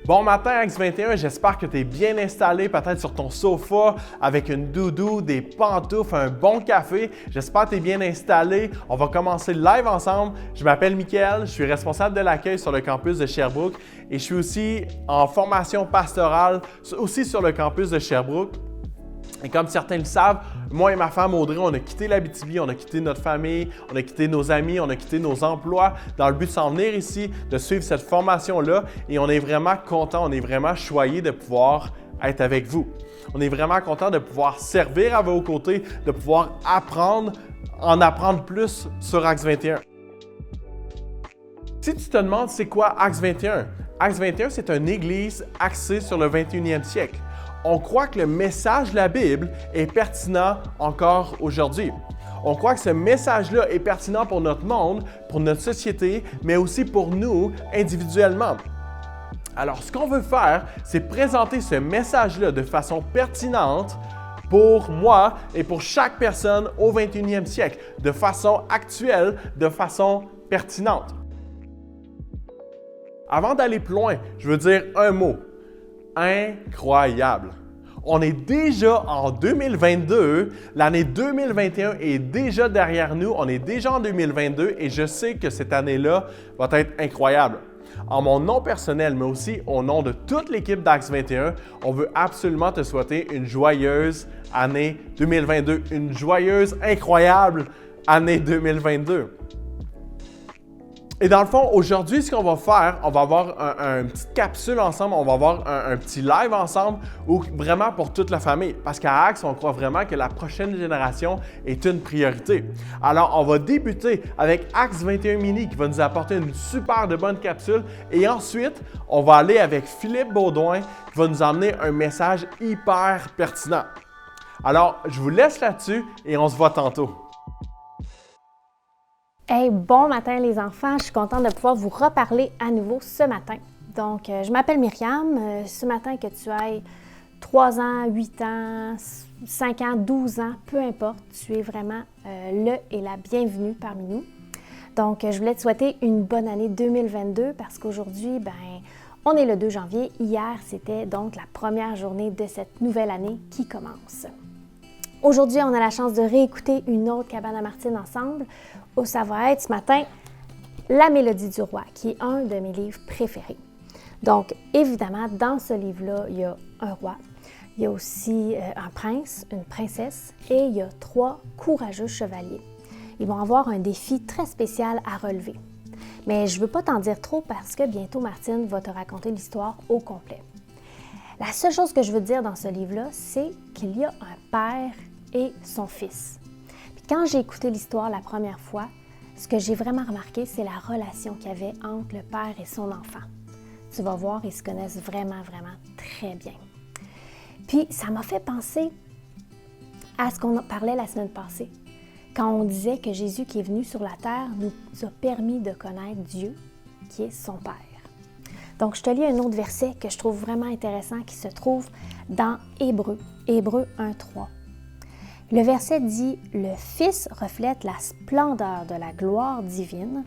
Bon matin, Acts 21, j'espère que tu es bien installé, peut-être sur ton sofa, avec une doudou, des pantoufles, un bon café. J'espère que tu es bien installé. On va commencer le live ensemble. Je m'appelle Mickaël, je suis responsable de l'accueil sur le campus de Sherbrooke et je suis aussi en formation pastorale, aussi sur le campus de Sherbrooke. Et comme certains le savent, moi et ma femme Audrey, on a quitté l'Abitibi, on a quitté notre famille, on a quitté nos amis, on a quitté nos emplois dans le but de s'en venir ici, de suivre cette formation-là. Et on est vraiment content, on est vraiment choyés de pouvoir être avec vous. On est vraiment content de pouvoir servir à vos côtés, de pouvoir en apprendre plus sur Acts 21. Si tu te demandes c'est quoi Acts 21? Acts 21, c'est une église axée sur le 21e siècle. On croit que le message de la Bible est pertinent encore aujourd'hui. On croit que ce message-là est pertinent pour notre monde, pour notre société, mais aussi pour nous individuellement. Alors, ce qu'on veut faire, c'est présenter ce message-là de façon pertinente pour moi et pour chaque personne au 21e siècle, de façon actuelle, de façon pertinente. Avant d'aller plus loin, je veux dire un mot. Incroyable! On est déjà en 2022, l'année 2021 est déjà derrière nous, on est déjà en 2022 et je sais que cette année-là va être incroyable. En mon nom personnel, mais aussi au nom de toute l'équipe d'Acts 21, on veut absolument te souhaiter une joyeuse année 2022, une joyeuse, incroyable année 2022. Et dans le fond, aujourd'hui, ce qu'on va faire, on va avoir une petite capsule ensemble, on va avoir un petit live ensemble, vraiment pour toute la famille. Parce qu'à Acts, on croit vraiment que la prochaine génération est une priorité. Alors, on va débuter avec Acts 21 Mini qui va nous apporter une super de bonne capsule. Et ensuite, on va aller avec Philippe Baudouin qui va nous emmener un message hyper pertinent. Alors, je vous laisse là-dessus et on se voit tantôt. Hey, bon matin les enfants, je suis contente de pouvoir vous reparler à nouveau ce matin. Donc, je m'appelle Myriam. Ce matin, que tu aies 3 ans, 8 ans, 5 ans, 12 ans, peu importe, tu es vraiment le et la bienvenue parmi nous. Donc, je voulais te souhaiter une bonne année 2022 parce qu'aujourd'hui, on est le 2 janvier. Hier, c'était donc la première journée de cette nouvelle année qui commence. Aujourd'hui, on a la chance de réécouter une autre cabane à Martine ensemble où ça va être ce matin La Mélodie du Roi, qui est un de mes livres préférés. Donc, évidemment, dans ce livre-là, il y a un roi, il y a aussi un prince, une princesse et il y a 3 courageux chevaliers. Ils vont avoir un défi très spécial à relever. Mais je ne veux pas t'en dire trop parce que bientôt Martine va te raconter l'histoire au complet. La seule chose que je veux te dire dans ce livre-là, c'est qu'il y a un père et son fils. Puis quand j'ai écouté l'histoire la première fois, ce que j'ai vraiment remarqué, c'est la relation qu'il y avait entre le père et son enfant. Tu vas voir, ils se connaissent vraiment, vraiment très bien. Puis ça m'a fait penser à ce qu'on parlait la semaine passée, quand on disait que Jésus qui est venu sur la terre nous a permis de connaître Dieu, qui est son Père. Donc, je te lis un autre verset que je trouve vraiment intéressant qui se trouve dans Hébreux 1:3. Le verset dit « Le Fils reflète la splendeur de la gloire divine.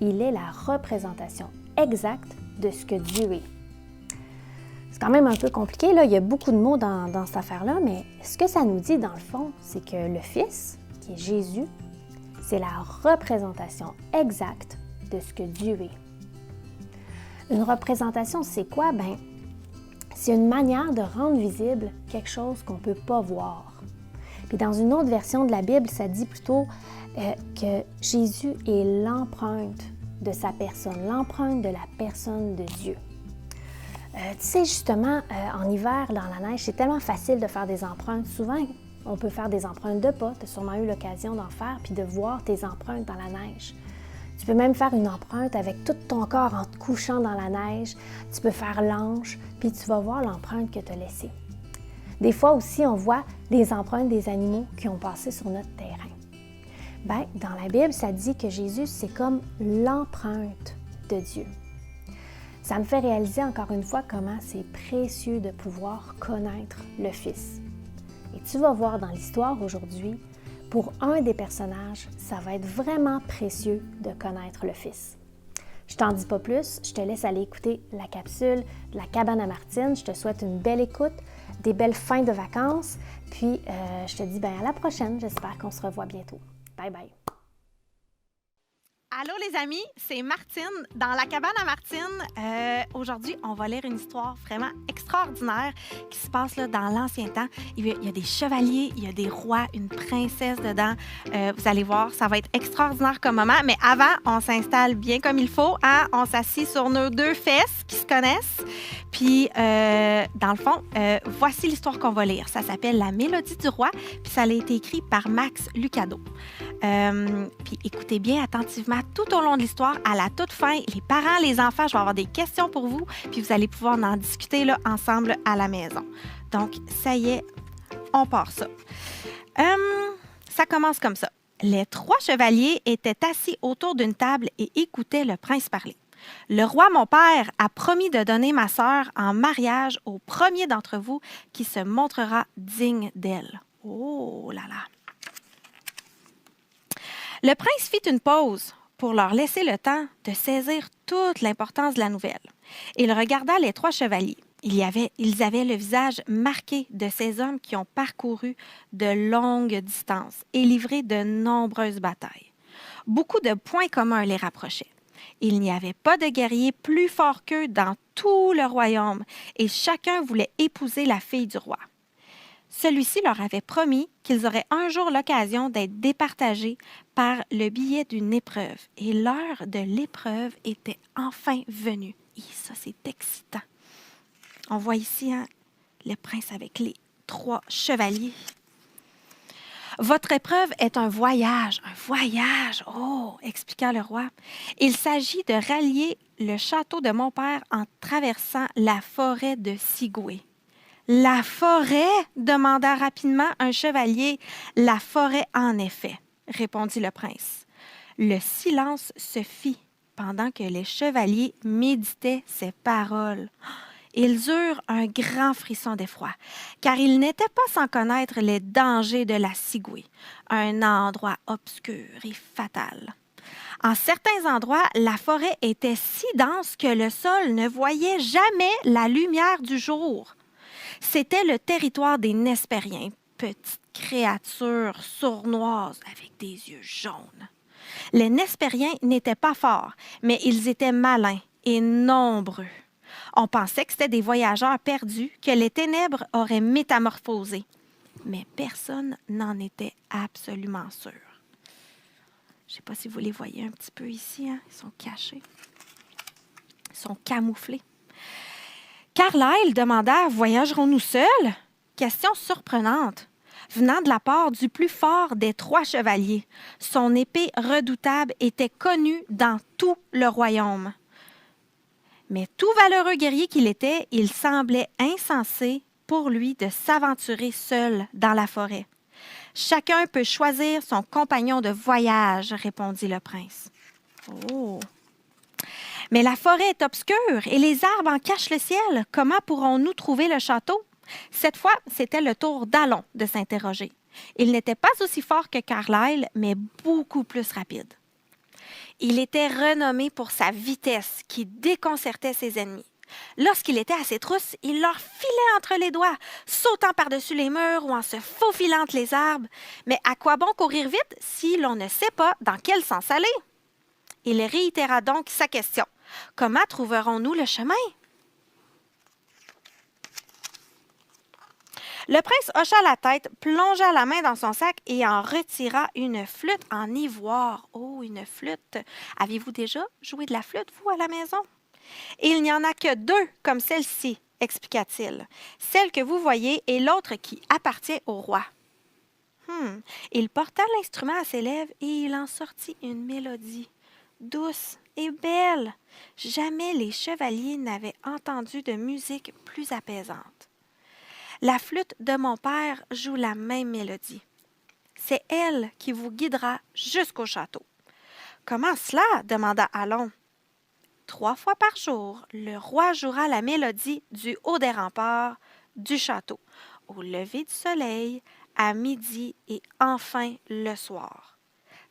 Il est la représentation exacte de ce que Dieu est. » C'est quand même un peu compliqué, là. Il y a beaucoup de mots dans cette affaire-là, mais ce que ça nous dit dans le fond, c'est que le Fils, qui est Jésus, c'est la représentation exacte de ce que Dieu est. Une représentation, c'est quoi? C'est une manière de rendre visible quelque chose qu'on ne peut pas voir. Puis dans une autre version de la Bible, ça dit plutôt que Jésus est l'empreinte de sa personne, l'empreinte de la personne de Dieu. Tu sais, justement, en hiver, dans la neige, c'est tellement facile de faire des empreintes. Souvent, on peut faire des empreintes de pas. Tu as sûrement eu l'occasion d'en faire, puis de voir tes empreintes dans la neige. Tu peux même faire une empreinte avec tout ton corps en te couchant dans la neige. Tu peux faire l'ange, puis tu vas voir l'empreinte que tu as laissée. Des fois aussi, on voit les empreintes des animaux qui ont passé sur notre terrain. Dans la Bible, ça dit que Jésus, c'est comme l'empreinte de Dieu. Ça me fait réaliser encore une fois comment c'est précieux de pouvoir connaître le Fils. Et tu vas voir dans l'histoire aujourd'hui, pour un des personnages, ça va être vraiment précieux de connaître le Fils. Je t'en dis pas plus, je te laisse aller écouter la capsule de la cabane à Martine. Je te souhaite une belle écoute, des belles fins de vacances, puis je te dis à la prochaine. J'espère qu'on se revoit bientôt. Bye bye! Allô les amis, c'est Martine dans la cabane à Martine. Aujourd'hui, on va lire une histoire vraiment extraordinaire qui se passe là, dans l'ancien temps. Il y a des chevaliers, il y a des rois, une princesse dedans. Vous allez voir, ça va être extraordinaire comme moment. Mais avant, on s'installe bien comme il faut. Hein? On s'assit sur nos deux fesses qui se connaissent. Puis, dans le fond, voici l'histoire qu'on va lire. Ça s'appelle La Mélodie du roi, puis ça a été écrit par Max Lucado. Puis écoutez bien attentivement tout au long de l'histoire. À la toute fin, les parents, les enfants, je vais avoir des questions pour vous, puis vous allez pouvoir en discuter là, ensemble à la maison. Donc, ça y est, on part ça. Ça commence comme ça. Les 3 chevaliers étaient assis autour d'une table et écoutaient le prince parler. Le roi, mon père, a promis de donner ma sœur en mariage au premier d'entre vous qui se montrera digne d'elle. Oh là là! Le prince fit une pause pour leur laisser le temps de saisir toute l'importance de la nouvelle. Il regarda les 3 chevaliers. Ils avaient le visage marqué de ces hommes qui ont parcouru de longues distances et livré de nombreuses batailles. Beaucoup de points communs les rapprochaient. Il n'y avait pas de guerrier plus fort qu'eux dans tout le royaume et chacun voulait épouser la fille du roi. Celui-ci leur avait promis qu'ils auraient un jour l'occasion d'être départagés par le biais d'une épreuve. Et l'heure de l'épreuve était enfin venue. Et ça, c'est excitant. On voit ici le prince avec les 3 chevaliers. Votre épreuve est un voyage. Un voyage, oh, expliqua le roi. Il s'agit de rallier le château de mon père en traversant la forêt de Sigoué. La forêt? Demanda rapidement un chevalier. La forêt, en effet, répondit le prince. Le silence se fit pendant que les chevaliers méditaient ces paroles. Ils eurent un grand frisson d'effroi, car ils n'étaient pas sans connaître les dangers de la Sigoué, un endroit obscur et fatal. En certains endroits, la forêt était si dense que le sol ne voyait jamais la lumière du jour. C'était le territoire des Nespériens, petites créatures sournoises avec des yeux jaunes. Les Nespériens n'étaient pas forts, mais ils étaient malins et nombreux. On pensait que c'était des voyageurs perdus que les ténèbres auraient métamorphosés, mais personne n'en était absolument sûr. Je ne sais pas si vous les voyez un petit peu ici, hein? Ils sont cachés, ils sont camouflés. Carlyle demanda « Voyagerons-nous seuls? » Question surprenante, venant de la part du plus fort des 3 chevaliers. Son épée redoutable était connue dans tout le royaume. Mais tout valeureux guerrier qu'il était, il semblait insensé pour lui de s'aventurer seul dans la forêt. « Chacun peut choisir son compagnon de voyage, » répondit le prince. « Oh! » Mais la forêt est obscure et les arbres en cachent le ciel. Comment pourrons-nous trouver le château? Cette fois, c'était le tour d'Alon de s'interroger. Il n'était pas aussi fort que Carlyle, mais beaucoup plus rapide. Il était renommé pour sa vitesse qui déconcertait ses ennemis. Lorsqu'il était à ses trousses, il leur filait entre les doigts, sautant par-dessus les murs ou en se faufilant entre les arbres. Mais à quoi bon courir vite si l'on ne sait pas dans quel sens aller? Il réitéra donc sa question. Comment trouverons-nous le chemin? Le prince hocha la tête, plongea la main dans son sac et en retira une flûte en ivoire. Oh, une flûte! Avez-vous déjà joué de la flûte, vous, à la maison? Il n'y en a que 2 comme celle-ci, expliqua-t-il. Celle que vous voyez et l'autre qui appartient au roi. Il porta l'instrument à ses lèvres et il en sortit une mélodie douce et belle. Jamais les chevaliers n'avaient entendu de musique plus apaisante. La flûte de mon père joue la même mélodie. C'est elle qui vous guidera jusqu'au château. Comment cela? Demanda Alon. 3 fois par jour, le roi jouera la mélodie du haut des remparts du château, au lever du soleil, à midi et enfin le soir.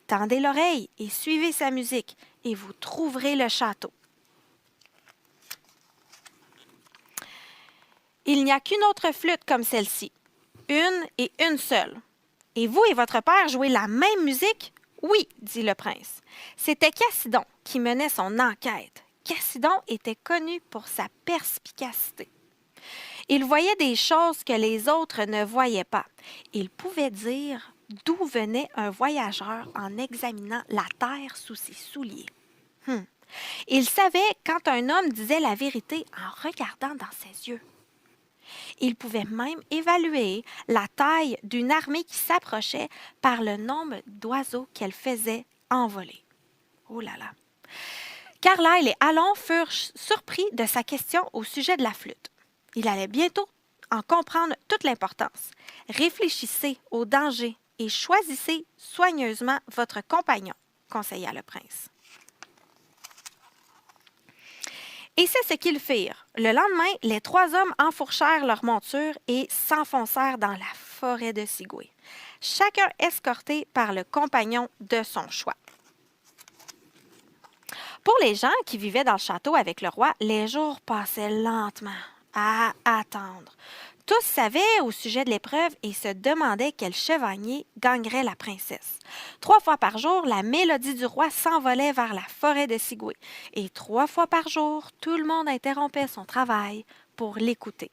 Tendez l'oreille et suivez sa musique, et vous trouverez le château. Il n'y a qu'une autre flûte comme celle-ci, une et une seule. Et vous et votre père jouez la même musique? Oui, dit le prince. C'était Cassidon qui menait son enquête. Cassidon était connu pour sa perspicacité. Il voyait des choses que les autres ne voyaient pas. Il pouvait dire d'où venait un voyageur en examinant la terre sous ses souliers. Il savait quand un homme disait la vérité en regardant dans ses yeux. Il pouvait même évaluer la taille d'une armée qui s'approchait par le nombre d'oiseaux qu'elle faisait envoler. Oh là là! Carlyle et Allon furent surpris de sa question au sujet de la flûte. Il allait bientôt en comprendre toute l'importance. Réfléchissez aux dangers et choisissez soigneusement votre compagnon, conseilla le prince. Et c'est ce qu'ils firent. Le lendemain, les 3 hommes enfourchèrent leurs montures et s'enfoncèrent dans la forêt de Sigoué, chacun escorté par le compagnon de son choix. Pour les gens qui vivaient dans le château avec le roi, les jours passaient lentement à attendre. Tous savaient au sujet de l'épreuve et se demandaient quel chevalier gagnerait la princesse. 3 fois par jour, la mélodie du roi s'envolait vers la forêt de Sigoué. Et 3 fois par jour, tout le monde interrompait son travail pour l'écouter.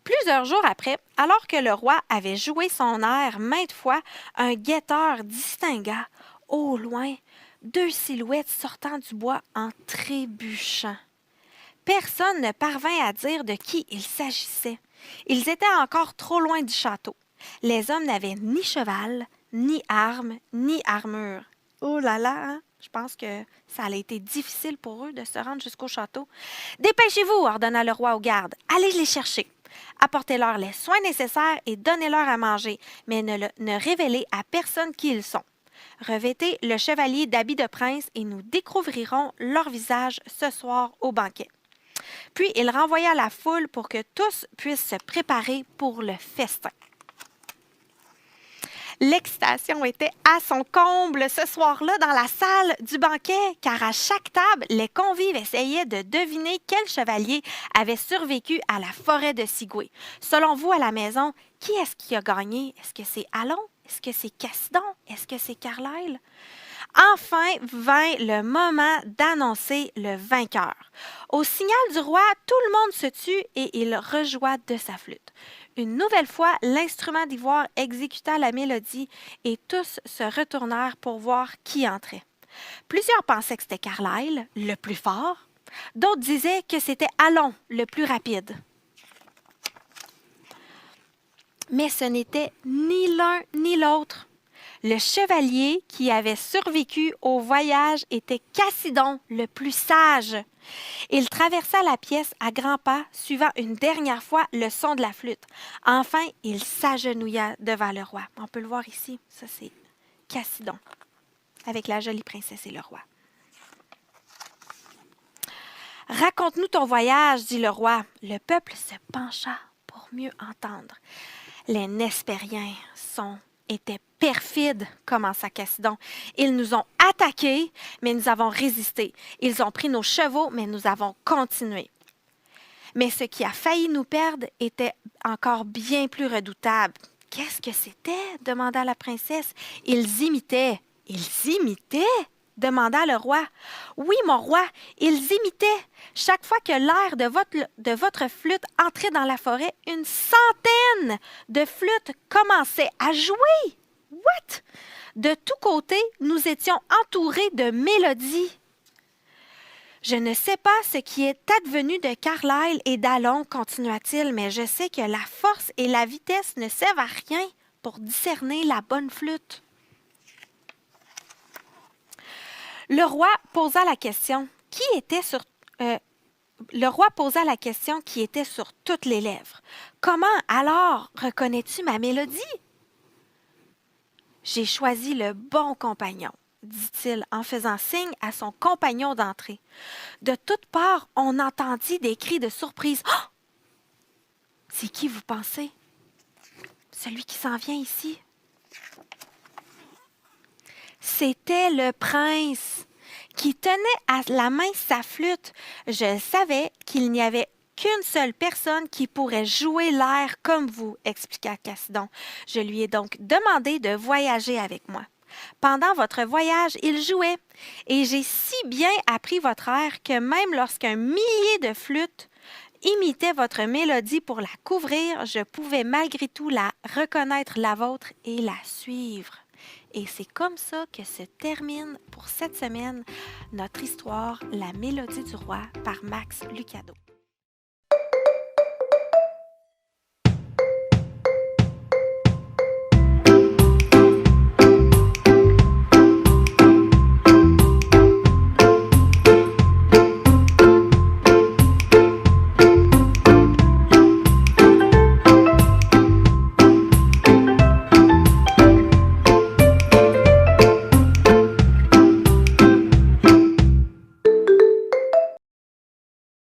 Plusieurs jours après, alors que le roi avait joué son air maintes fois, un guetteur distingua, au loin, 2 silhouettes sortant du bois en trébuchant. Personne ne parvint à dire de qui il s'agissait. Ils étaient encore trop loin du château. Les hommes n'avaient ni cheval, ni armes, ni armure. Oh là là, hein? Je pense que ça a été difficile pour eux de se rendre jusqu'au château. « Dépêchez-vous, ordonna le roi aux gardes. Allez les chercher. Apportez-leur les soins nécessaires et donnez-leur à manger, mais ne révélez à personne qui ils sont. Revêtez le chevalier d'habit de prince et nous découvrirons leur visage ce soir au banquet. » Puis il renvoya la foule pour que tous puissent se préparer pour le festin. L'excitation était à son comble ce soir-là dans la salle du banquet, car à chaque table, les convives essayaient de deviner quel chevalier avait survécu à la forêt de Sigoué. Selon vous, à la maison, qui est-ce qui a gagné? Est-ce que c'est Allon? Est-ce que c'est Cassidon? Est-ce que c'est Carlyle? Enfin vint le moment d'annoncer le vainqueur. Au signal du roi, tout le monde se tut et il rejoua de sa flûte. Une nouvelle fois, l'instrument d'ivoire exécuta la mélodie et tous se retournèrent pour voir qui entrait. Plusieurs pensaient que c'était Carlyle, le plus fort. D'autres disaient que c'était Allon, le plus rapide. Mais ce n'était ni l'un ni l'autre. Le chevalier qui avait survécu au voyage était Cassidon, le plus sage. Il traversa la pièce à grands pas, suivant une dernière fois le son de la flûte. Enfin, il s'agenouilla devant le roi. On peut le voir ici, ça c'est Cassidon, avec la jolie princesse et le roi. « Raconte-nous ton voyage, dit le roi. » Le peuple se pencha pour mieux entendre. « Les Nespériens étaient perfides, commença Cassidon. Ils nous ont attaqués, mais nous avons résisté. Ils ont pris nos chevaux, mais nous avons continué. Mais ce qui a failli nous perdre était encore bien plus redoutable. Qu'est-ce que c'était? Demanda la princesse. Ils imitaient. Ils imitaient? Demanda le roi. Oui, mon roi, ils imitaient. Chaque fois que l'air de votre flûte entrait dans la forêt, une centaine de flûtes commençaient à jouer. What? De tous côtés, nous étions entourés de mélodies. Je ne sais pas ce qui est advenu de Carlyle et d'Allon, continua-t-il, mais je sais que la force et la vitesse ne servent à rien pour discerner la bonne flûte. Le roi posa la question qui était sur toutes les lèvres. Comment alors reconnais-tu ma mélodie? J'ai choisi le bon compagnon, dit-il en faisant signe à son compagnon d'entrer. De toutes parts, on entendit des cris de surprise. Oh! C'est qui vous pensez? celui qui s'en vient ici. C'était le prince qui tenait à la main sa flûte. Je savais qu'il n'y avait qu'une seule personne qui pourrait jouer l'air comme vous, expliqua Cassidon. Je lui ai donc demandé de voyager avec moi. Pendant votre voyage, il jouait, et j'ai si bien appris votre air que même lorsqu'un millier de flûtes imitait votre mélodie pour la couvrir, je pouvais malgré tout la reconnaître la vôtre et la suivre. Et c'est comme ça que se termine pour cette semaine notre histoire La Mélodie du Roi par Max Lucado.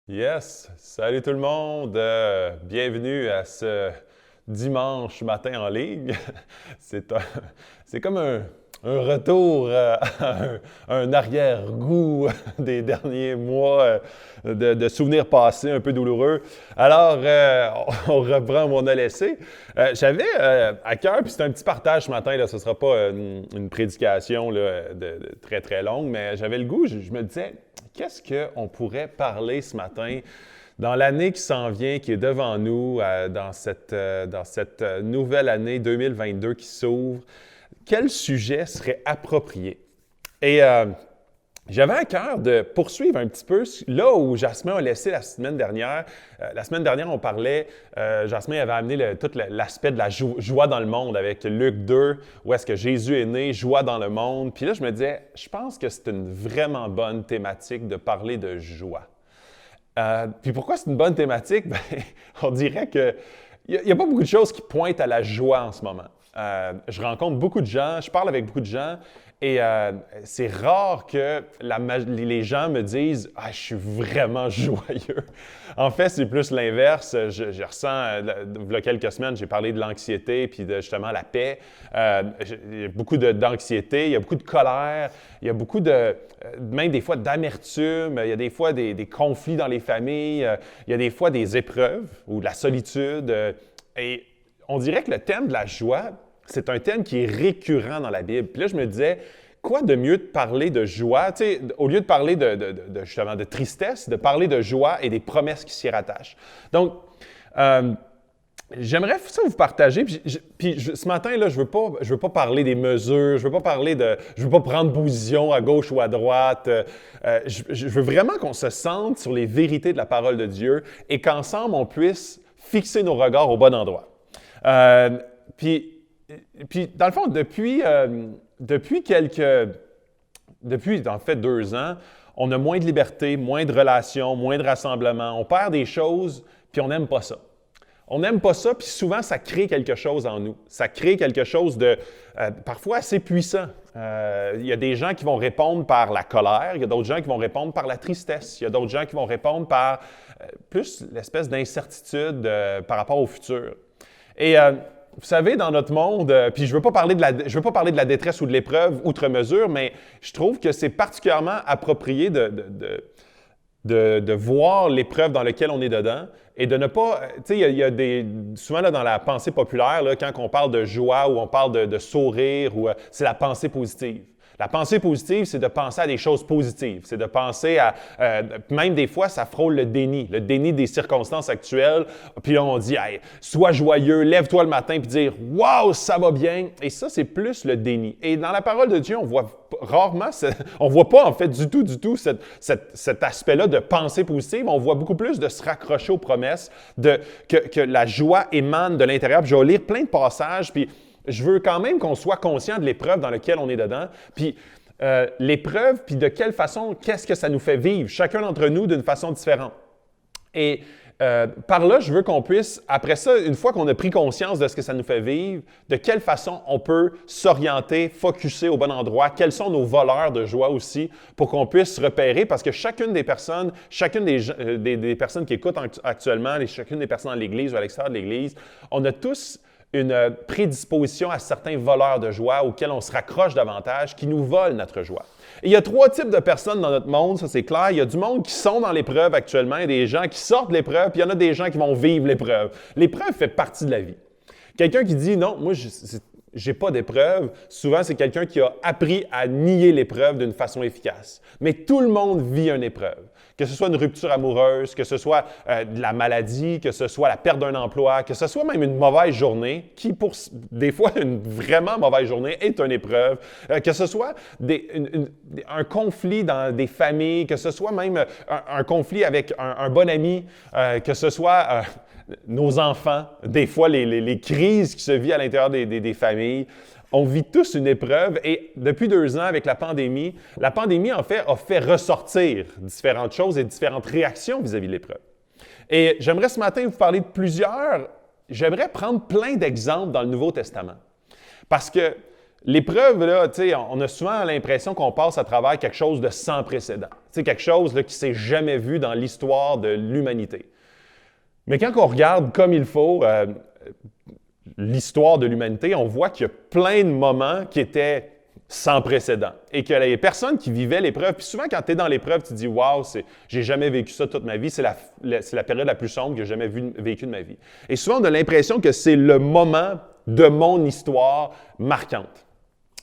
Yes! Salut tout le monde! Bienvenue à ce dimanche matin en ligne. C'est comme un retour à un arrière-goût des derniers mois de souvenirs passés un peu douloureux. Alors, on reprend où on a laissé. J'avais à cœur, puis c'est un petit partage ce matin, là, ce ne sera pas une prédication là, de très très longue, mais j'avais le goût, je me disais, qu'est-ce qu'on pourrait parler ce matin dans l'année qui s'en vient, qui est devant nous, dans cette nouvelle année 2022 qui s'ouvre? Quel sujet serait approprié? Et j'avais à cœur de poursuivre un petit peu là où Jasmin a laissé la semaine dernière. La semaine dernière, on parlait, Jasmin avait amené tout l'aspect de la joie dans le monde avec Luc 2, où est-ce que Jésus est né, joie dans le monde. Puis là, je me disais, je pense que c'est une vraiment bonne thématique de parler de joie. Puis pourquoi c'est une bonne thématique? Bien, on dirait qu'il n'y a pas beaucoup de choses qui pointent à la joie en ce moment. Je rencontre beaucoup de gens, je parle avec beaucoup de gens et c'est rare que les gens me disent « Ah, je suis vraiment joyeux ». En fait, c'est plus l'inverse. Je ressens, il y a quelques semaines, j'ai parlé de l'anxiété puis de justement la paix. Il y a beaucoup d'anxiété, il y a beaucoup de colère, il y a beaucoup même des fois d'amertume, il y a des fois des conflits dans les familles, il y a des fois des épreuves ou de la solitude. Et on dirait que le thème de la joie, c'est un thème qui est récurrent dans la Bible. Puis là, je me disais, quoi de mieux de parler de joie, tu sais, au lieu de parler justement de tristesse, de parler de joie et des promesses qui s'y rattachent. Donc, j'aimerais ça vous partager. Puis ce matin, là, je veux pas parler des mesures, je veux pas prendre position à gauche ou à droite. Je veux vraiment qu'on se sente sur les vérités de la parole de Dieu et qu'ensemble, on puisse fixer nos regards au bon endroit. Puis, dans le fond, depuis en fait 2 ans, on a moins de liberté, moins de relations, moins de rassemblements. On perd des choses, puis on n'aime pas ça. On n'aime pas ça, puis souvent, ça crée quelque chose en nous. Ça crée quelque chose de parfois assez puissant. Il y a des gens qui vont répondre par la colère, il y a d'autres gens qui vont répondre par la tristesse, il y a d'autres gens qui vont répondre par plus l'espèce d'incertitude par rapport au futur. Et vous savez, dans notre monde, puis je ne veux pas parler de la détresse ou de l'épreuve outre mesure, mais je trouve que c'est particulièrement approprié de voir l'épreuve dans laquelle on est dedans et de ne pas, tu sais, il y a souvent là, dans la pensée populaire, là, quand on parle de joie ou on parle de sourire, c'est la pensée positive. La pensée positive, c'est de penser à des choses positives. C'est de penser à, même des fois, ça frôle le déni des circonstances actuelles. Puis là, on dit, hey, sois joyeux, lève-toi le matin, puis dire, waouh, ça va bien. Et ça, c'est plus le déni. Et dans la parole de Dieu, on voit rarement, on voit pas en fait du tout cet aspect-là de pensée positive. On voit beaucoup plus de se raccrocher aux promesses, que la joie émane de l'intérieur. Puis je vais lire plein de passages, puis je veux quand même qu'on soit conscient de l'épreuve dans laquelle on est dedans, puis l'épreuve, puis de quelle façon, qu'est-ce que ça nous fait vivre, chacun d'entre nous d'une façon différente. Et par là, je veux qu'on puisse, après ça, une fois qu'on a pris conscience de ce que ça nous fait vivre, de quelle façon on peut s'orienter, focusser au bon endroit, quels sont nos voleurs de joie aussi, pour qu'on puisse repérer, parce que chacune des personnes qui écoutent actuellement, chacune des personnes dans l'Église ou à l'extérieur de l'Église, on a tous une prédisposition à certains voleurs de joie auxquels on se raccroche davantage, qui nous volent notre joie. Et il y a 3 types de personnes dans notre monde, ça c'est clair. Il y a du monde qui sont dans l'épreuve actuellement, il y a des gens qui sortent de l'épreuve, puis il y en a des gens qui vont vivre l'épreuve. L'épreuve fait partie de la vie. Quelqu'un qui dit « Non, moi, j'ai pas d'épreuve », souvent c'est quelqu'un qui a appris à nier l'épreuve d'une façon efficace. Mais tout le monde vit une épreuve. Que ce soit une rupture amoureuse, que ce soit de la maladie, que ce soit la perte d'un emploi, que ce soit même une mauvaise journée, qui pour des fois une vraiment mauvaise journée est une épreuve, que ce soit un conflit dans des familles, que ce soit même un conflit avec un bon ami, que ce soit nos enfants, des fois les crises qui se vivent à l'intérieur des familles. On vit tous une épreuve et depuis 2 ans, avec la pandémie en fait a fait ressortir différentes choses et différentes réactions vis-à-vis de l'épreuve. Et j'aimerais ce matin vous parler de j'aimerais prendre plein d'exemples dans le Nouveau Testament. Parce que l'épreuve, là, on a souvent l'impression qu'on passe à travers quelque chose de sans précédent. Quelque chose là, qui ne s'est jamais vu dans l'histoire de l'humanité. Mais quand on regarde comme il faut l'histoire de l'humanité, on voit qu'il y a plein de moments qui étaient sans précédent et qu'il y a des personnes qui vivaient l'épreuve. Puis souvent, quand tu es dans l'épreuve, tu te dis « Wow, j'ai jamais vécu ça toute ma vie, c'est la période la plus sombre que j'ai jamais vécue de ma vie. » Et souvent, on a l'impression que c'est le moment de mon histoire marquante.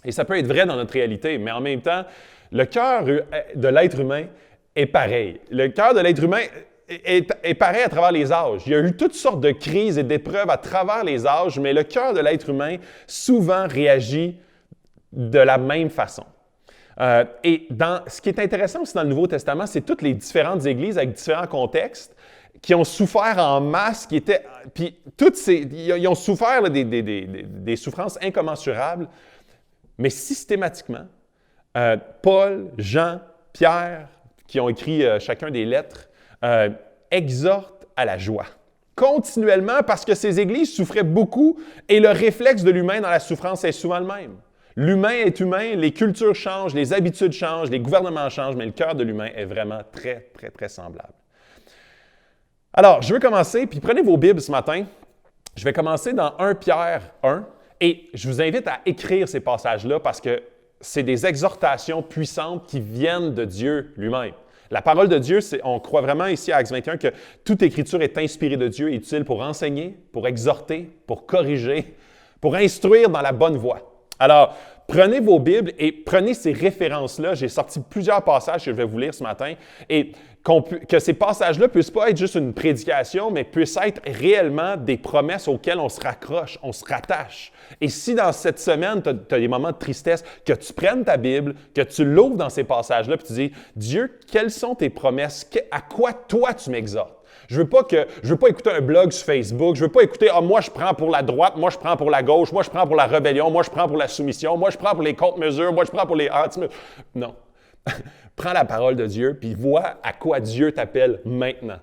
Et ça peut être vrai dans notre réalité, mais en même temps, le cœur de l'être humain est pareil. Le cœur de l'être humain est pareil à travers les âges. Il y a eu toutes sortes de crises et d'épreuves à travers les âges, mais le cœur de l'être humain souvent réagit de la même façon. Et ce qui est intéressant aussi dans le Nouveau Testament, c'est toutes les différentes églises avec différents contextes qui ont souffert en masse, puis ils ont souffert là, des souffrances incommensurables, mais systématiquement, Paul, Jean, Pierre, qui ont écrit chacun des lettres, exhortent à la joie. Continuellement, parce que ces églises souffraient beaucoup et le réflexe de l'humain dans la souffrance est souvent le même. L'humain est humain, les cultures changent, les habitudes changent, les gouvernements changent, mais le cœur de l'humain est vraiment très, très, très semblable. Alors, je veux commencer, puis prenez vos Bibles ce matin. Je vais commencer dans 1 Pierre 1 et je vous invite à écrire ces passages-là parce que c'est des exhortations puissantes qui viennent de Dieu lui-même. La parole de Dieu, on croit vraiment ici à Actes 21 que toute écriture est inspirée de Dieu et utile pour enseigner, pour exhorter, pour corriger, pour instruire dans la bonne voie. Alors, prenez vos Bibles et prenez ces références-là. J'ai sorti plusieurs passages que je vais vous lire ce matin et que ces passages-là ne puissent pas être juste une prédication, mais puissent être réellement des promesses auxquelles on se raccroche, on se rattache. Et si dans cette semaine, tu as des moments de tristesse, que tu prennes ta Bible, que tu l'ouvres dans ces passages-là, puis tu dis « Dieu, quelles sont tes promesses? À quoi toi tu m'exhortes? » Je veux pas écouter un blog sur Facebook. Je veux pas écouter « Ah, moi, je prends pour la droite, moi, je prends pour la gauche, moi, je prends pour la rébellion, moi, je prends pour la soumission, moi, je prends pour les contre-mesures, moi, je prends pour les anti-mesures. » Non. Prends la parole de Dieu, puis vois à quoi Dieu t'appelle maintenant.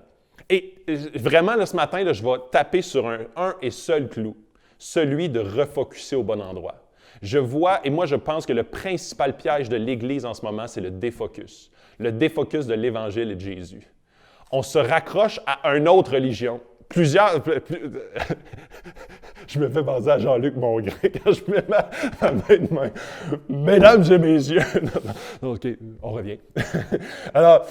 Et vraiment, là, ce matin, là, je vais taper sur un et seul clou, celui de refocuser au bon endroit. Je vois, et moi, je pense que le principal piège de l'Église en ce moment, c'est le défocus de l'Évangile et de Jésus. On se raccroche à une autre religion. Je me fais penser à Jean-Luc Mongrain quand je mets ma main de main. Mesdames et messieurs. Non, OK, on revient. Alors,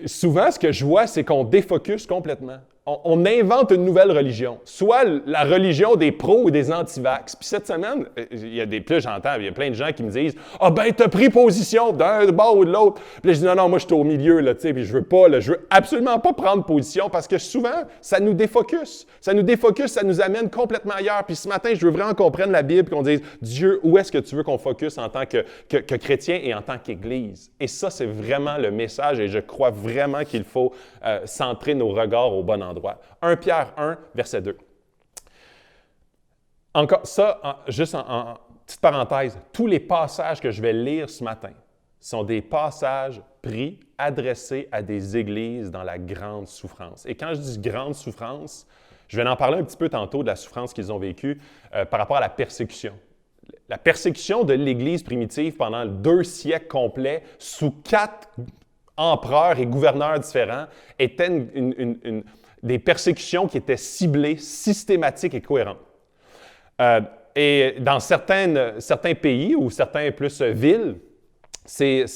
souvent, ce que je vois, c'est qu'on défocus complètement. On invente une nouvelle religion, soit la religion des pros ou des anti-vax. Puis cette semaine, j'entends, il y a plein de gens qui me disent « Ah ben, t'as pris position d'un bord ou de l'autre. » Puis là, je dis « Non, moi, je suis au milieu, là, tu sais, puis je veux absolument pas prendre position parce que souvent, ça nous défocus. Ça nous amène complètement ailleurs. Puis ce matin, je veux vraiment qu'on prenne la Bible et qu'on dise « Dieu, où est-ce que tu veux qu'on focus en tant que chrétien et en tant qu'Église? » Et ça, c'est vraiment le message et je crois vraiment qu'il faut centrer nos regards au bon endroit. 1 Pierre 1, verset 2. Encore ça, juste en petite parenthèse, tous les passages que je vais lire ce matin sont des passages pris, adressés à des églises dans la grande souffrance. Et quand je dis grande souffrance, je vais en parler un petit peu tantôt de la souffrance qu'ils ont vécue par rapport à la persécution. La persécution de l'Église primitive pendant 2 siècles complets, sous 4 empereurs et gouverneurs différents, était des persécutions qui étaient ciblées, systématiques et cohérentes. Et dans certains pays ou certains plus villes, ces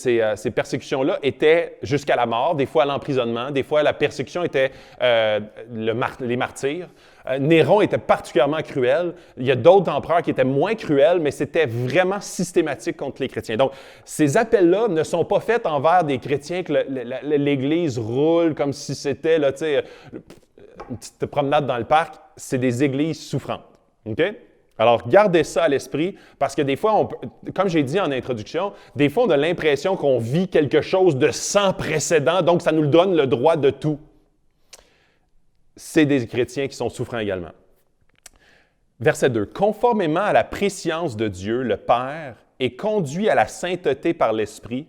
persécutions-là étaient jusqu'à la mort, des fois à l'emprisonnement, des fois la persécution était les martyrs. Néron était particulièrement cruel. Il y a d'autres empereurs qui étaient moins cruels, mais c'était vraiment systématique contre les chrétiens. Donc, ces appels-là ne sont pas faits envers des chrétiens que l'Église roule comme si c'était là, une petite promenade dans le parc. C'est des églises souffrantes. OK? Alors, gardez ça à l'esprit, parce que des fois, comme j'ai dit en introduction, des fois, on a l'impression qu'on vit quelque chose de sans précédent, donc ça nous donne le droit de tout. C'est des chrétiens qui sont souffrants également. Verset 2. « Conformément à la prescience de Dieu, le Père, est conduit à la sainteté par l'Esprit,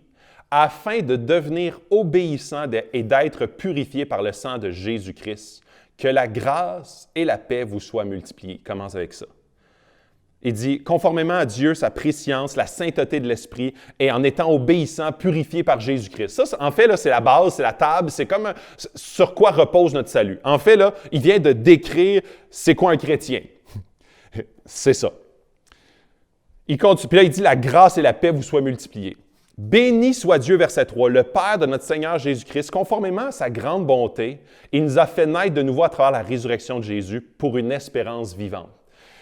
afin de devenir obéissant et d'être purifié par le sang de Jésus-Christ. Que la grâce et la paix vous soient multipliées. » Commence avec ça. Il dit, conformément à Dieu, sa prescience, la sainteté de l'Esprit, et en étant obéissant, purifié par Jésus-Christ. Ça, en fait, là, c'est la base, c'est la table, c'est comme sur quoi repose notre salut. En fait, là, il vient de décrire c'est quoi un chrétien. C'est ça. Il continue, puis là, il dit, la grâce et la paix vous soient multipliées. Béni soit Dieu, verset 3, le Père de notre Seigneur Jésus-Christ, conformément à sa grande bonté, il nous a fait naître de nouveau à travers la résurrection de Jésus pour une espérance vivante.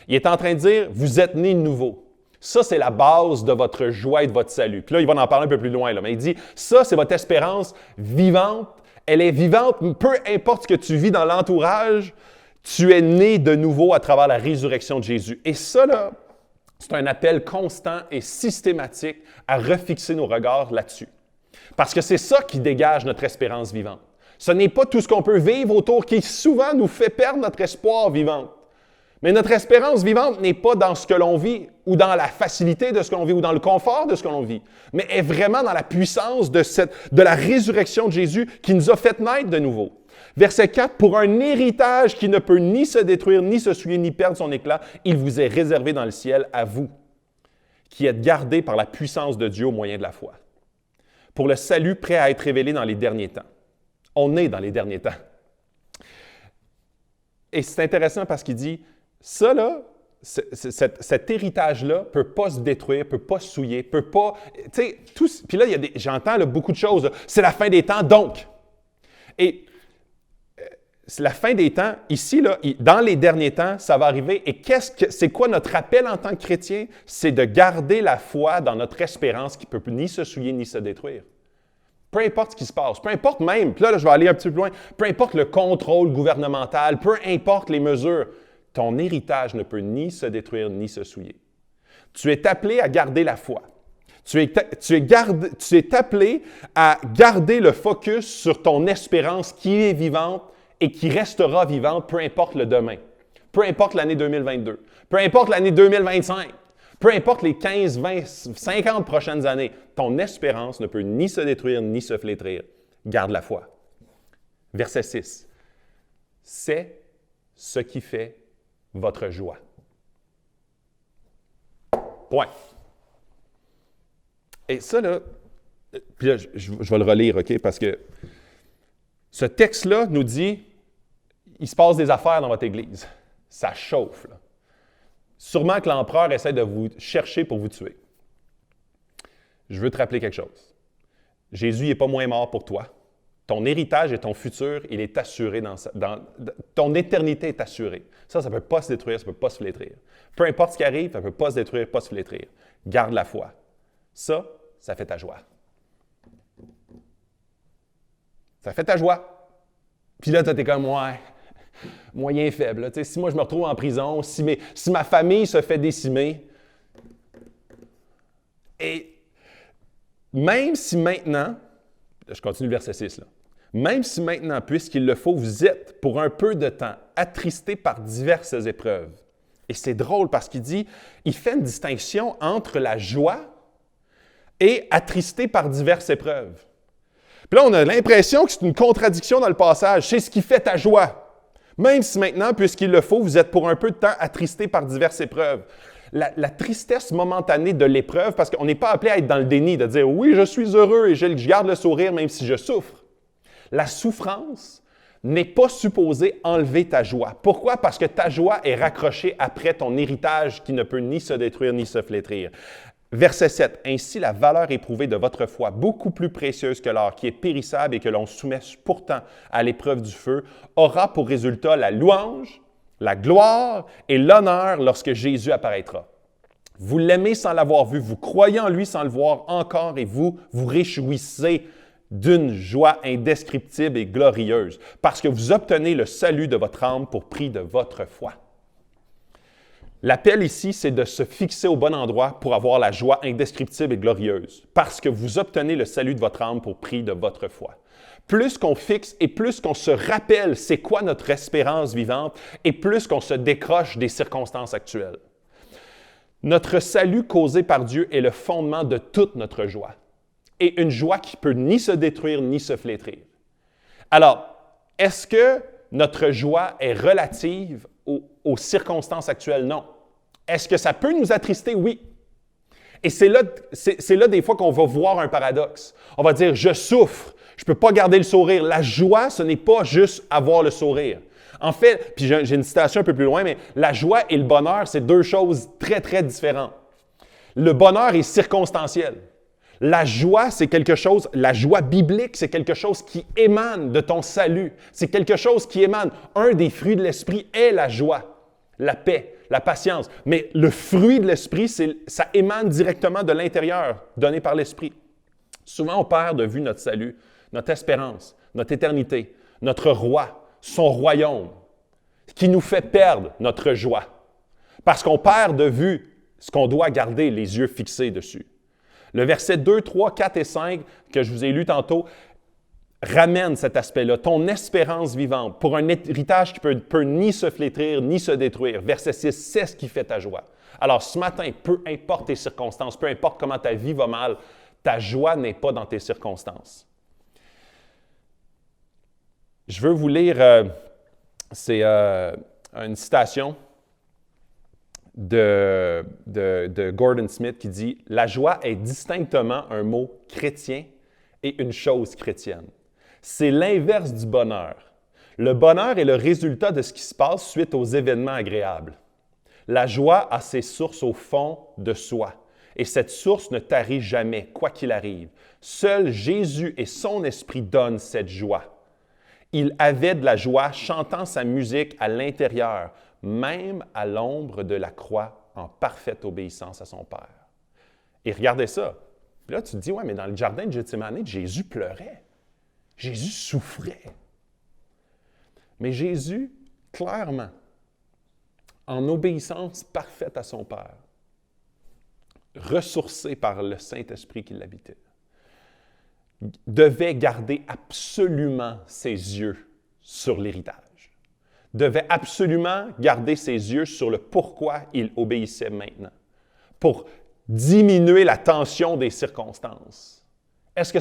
Il est en train de dire, vous êtes nés de nouveau. Ça, c'est la base de votre joie et de votre salut. Puis là, il va en parler un peu plus loin, là, mais il dit, ça, c'est votre espérance vivante. Elle est vivante, peu importe ce que tu vis dans l'entourage, tu es né de nouveau à travers la résurrection de Jésus. Et ça, là, c'est un appel constant et systématique à refixer nos regards là-dessus. Parce que c'est ça qui dégage notre espérance vivante. Ce n'est pas tout ce qu'on peut vivre autour qui souvent nous fait perdre notre espoir vivant. Mais notre espérance vivante n'est pas dans ce que l'on vit ou dans la facilité de ce que l'on vit ou dans le confort de ce que l'on vit, mais est vraiment dans la puissance de la résurrection de Jésus qui nous a fait naître de nouveau. Verset 4, « Pour un héritage qui ne peut ni se détruire, ni se souiller, ni perdre son éclat, il vous est réservé dans le ciel à vous, qui êtes gardés par la puissance de Dieu au moyen de la foi, pour le salut prêt à être révélé dans les derniers temps. » On est dans les derniers temps. Et c'est intéressant parce qu'il dit, ça, là, cet héritage-là ne peut pas se détruire, ne peut pas se souiller, ne peut pas... Tu sais, puis là, j'entends là, beaucoup de choses. C'est la fin des temps, donc. Et c'est la fin des temps. Ici, là, dans les derniers temps, ça va arriver. Et c'est quoi notre appel en tant que chrétien? C'est de garder la foi dans notre espérance qui ne peut ni se souiller ni se détruire. Peu importe ce qui se passe, peu importe même, puis là, je vais aller un petit peu plus loin, peu importe le contrôle gouvernemental, peu importe les mesures, ton héritage ne peut ni se détruire ni se souiller. Tu es appelé à garder la foi. Tu es appelé à garder le focus sur ton espérance qui est vivante et qui restera vivante, peu importe le demain, peu importe l'année 2022, peu importe l'année 2025, peu importe les 15, 20, 50 prochaines années. Ton espérance ne peut ni se détruire ni se flétrir. Garde la foi. Verset 6. C'est ce qui fait votre joie. Point. Et ça, là, puis là, je vais le relire, OK? Parce que ce texte-là nous dit, il se passe des affaires dans votre Église. Ça chauffe, là. Sûrement que l'empereur essaie de vous chercher pour vous tuer. Je veux te rappeler quelque chose. Jésus n'est pas moins mort pour toi. Ton héritage et ton futur, il est assuré ton éternité est assurée. Ça ne peut pas se détruire, ça ne peut pas se flétrir. Peu importe ce qui arrive, ça ne peut pas se détruire, pas se flétrir. Garde la foi. Ça fait ta joie. Ça fait ta joie. Puis là, tu es comme, ouais, moyen faible. Là. Si moi, je me retrouve en prison, si ma famille se fait décimer, et même si maintenant, je continue le verset 6, là, même si maintenant, puisqu'il le faut, vous êtes pour un peu de temps attristés par diverses épreuves. Et c'est drôle parce qu'il dit, il fait une distinction entre la joie et attristé par diverses épreuves. Puis là, on a l'impression que c'est une contradiction dans le passage. C'est ce qui fait ta joie. Même si maintenant, puisqu'il le faut, vous êtes pour un peu de temps attristés par diverses épreuves. La tristesse momentanée de l'épreuve, parce qu'on n'est pas appelé à être dans le déni, de dire « Oui, je suis heureux et je garde le sourire même si je souffre ». La souffrance n'est pas supposé enlever ta joie. Pourquoi? Parce que ta joie est raccrochée après ton héritage qui ne peut ni se détruire ni se flétrir. Verset 7. « Ainsi, la valeur éprouvée de votre foi, beaucoup plus précieuse que l'or, qui est périssable et que l'on soumet pourtant à l'épreuve du feu, aura pour résultat la louange, la gloire et l'honneur lorsque Jésus apparaîtra. Vous l'aimez sans l'avoir vu, vous croyez en lui sans le voir encore et vous vous réjouissez d'une joie indescriptible et glorieuse, parce que vous obtenez le salut de votre âme pour prix de votre foi. » L'appel ici, c'est de se fixer au bon endroit pour avoir la joie indescriptible et glorieuse, parce que vous obtenez le salut de votre âme pour prix de votre foi. Plus qu'on fixe et plus qu'on se rappelle c'est quoi notre espérance vivante, et plus qu'on se décroche des circonstances actuelles. Notre salut causé par Dieu est le fondement de toute notre joie, et une joie qui ne peut ni se détruire ni se flétrir. Alors, est-ce que notre joie est relative aux circonstances actuelles? Non. Est-ce que ça peut nous attrister? Oui. Et c'est là des fois qu'on va voir un paradoxe. On va dire, je souffre, je ne peux pas garder le sourire. La joie, ce n'est pas juste avoir le sourire. En fait, puis j'ai une citation un peu plus loin, mais la joie et le bonheur, c'est deux choses très, très différentes. Le bonheur est circonstanciel. La joie, c'est quelque chose, la joie biblique, c'est quelque chose qui émane de ton salut. C'est quelque chose qui émane. Un des fruits de l'esprit est la joie, la paix, la patience. Mais le fruit de l'esprit, ça émane directement de l'intérieur, donné par l'esprit. Souvent, on perd de vue notre salut, notre espérance, notre éternité, notre roi, son royaume, qui nous fait perdre notre joie. Parce qu'on perd de vue ce qu'on doit garder les yeux fixés dessus. Le verset 2, 3, 4 et 5 que je vous ai lu tantôt ramène cet aspect-là, ton espérance vivante, pour un héritage qui peut ni se flétrir ni se détruire. Verset 6, c'est ce qui fait ta joie. Alors ce matin, peu importe tes circonstances, peu importe comment ta vie va mal, ta joie n'est pas dans tes circonstances. Je veux vous lire, c'est une citation de Gordon Smith qui dit « La joie est distinctement un mot chrétien et une chose chrétienne. C'est l'inverse du bonheur. Le bonheur est le résultat de ce qui se passe suite aux événements agréables. La joie a ses sources au fond de soi, et cette source ne tarit jamais, quoi qu'il arrive. Seul Jésus et son esprit donnent cette joie. Il avait de la joie chantant sa musique à l'intérieur, même à l'ombre de la croix, en parfaite obéissance à son Père. » Et regardez ça. Puis là, tu te dis, ouais, mais dans le jardin de Gethsémani, Jésus pleurait. Jésus souffrait. Mais Jésus, clairement, en obéissance parfaite à son Père, ressourcé par le Saint-Esprit qui l'habitait, devait garder absolument ses yeux sur l'héritage. Devait absolument garder ses yeux sur le pourquoi il obéissait maintenant, pour diminuer la tension des circonstances. Est-ce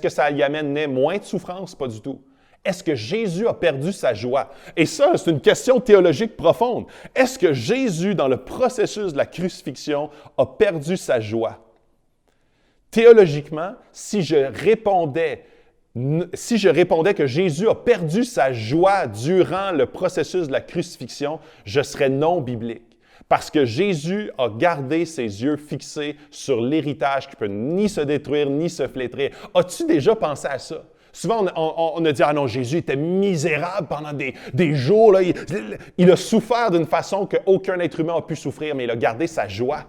que ça y amenait moins de souffrance? Pas du tout. Est-ce que Jésus a perdu sa joie? Et ça, c'est une question théologique profonde. Est-ce que Jésus, dans le processus de la crucifixion, a perdu sa joie? Théologiquement, si je répondais que Jésus a perdu sa joie durant le processus de la crucifixion, je serais non biblique. Parce que Jésus a gardé ses yeux fixés sur l'héritage qui peut ni se détruire ni se flétrir. As-tu déjà pensé à ça? Souvent, on a dit « Ah non, Jésus était misérable pendant des jours. Là. Il a souffert d'une façon qu'aucun être humain n'a pu souffrir, mais il a gardé sa joie. »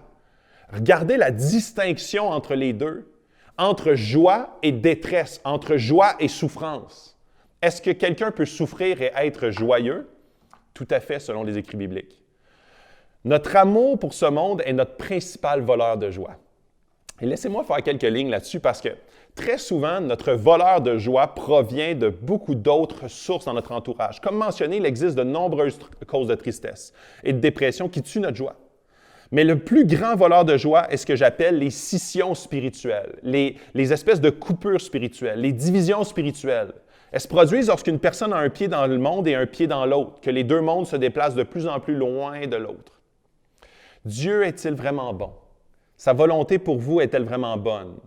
Regardez la distinction entre les deux, entre joie et détresse, entre joie et souffrance. Est-ce que quelqu'un peut souffrir et être joyeux? Tout à fait, selon les écrits bibliques. Notre amour pour ce monde est notre principal voleur de joie. Et laissez-moi faire quelques lignes là-dessus parce que très souvent, notre voleur de joie provient de beaucoup d'autres sources dans notre entourage. Comme mentionné, il existe de nombreuses causes de tristesse et de dépression qui tuent notre joie. Mais le plus grand voleur de joie est ce que j'appelle les scissions spirituelles, les espèces de coupures spirituelles, les divisions spirituelles. Elles se produisent lorsqu'une personne a un pied dans le monde et un pied dans l'autre, que les deux mondes se déplacent de plus en plus loin de l'autre. Dieu est-il vraiment bon? Sa volonté pour vous est-elle vraiment bonne?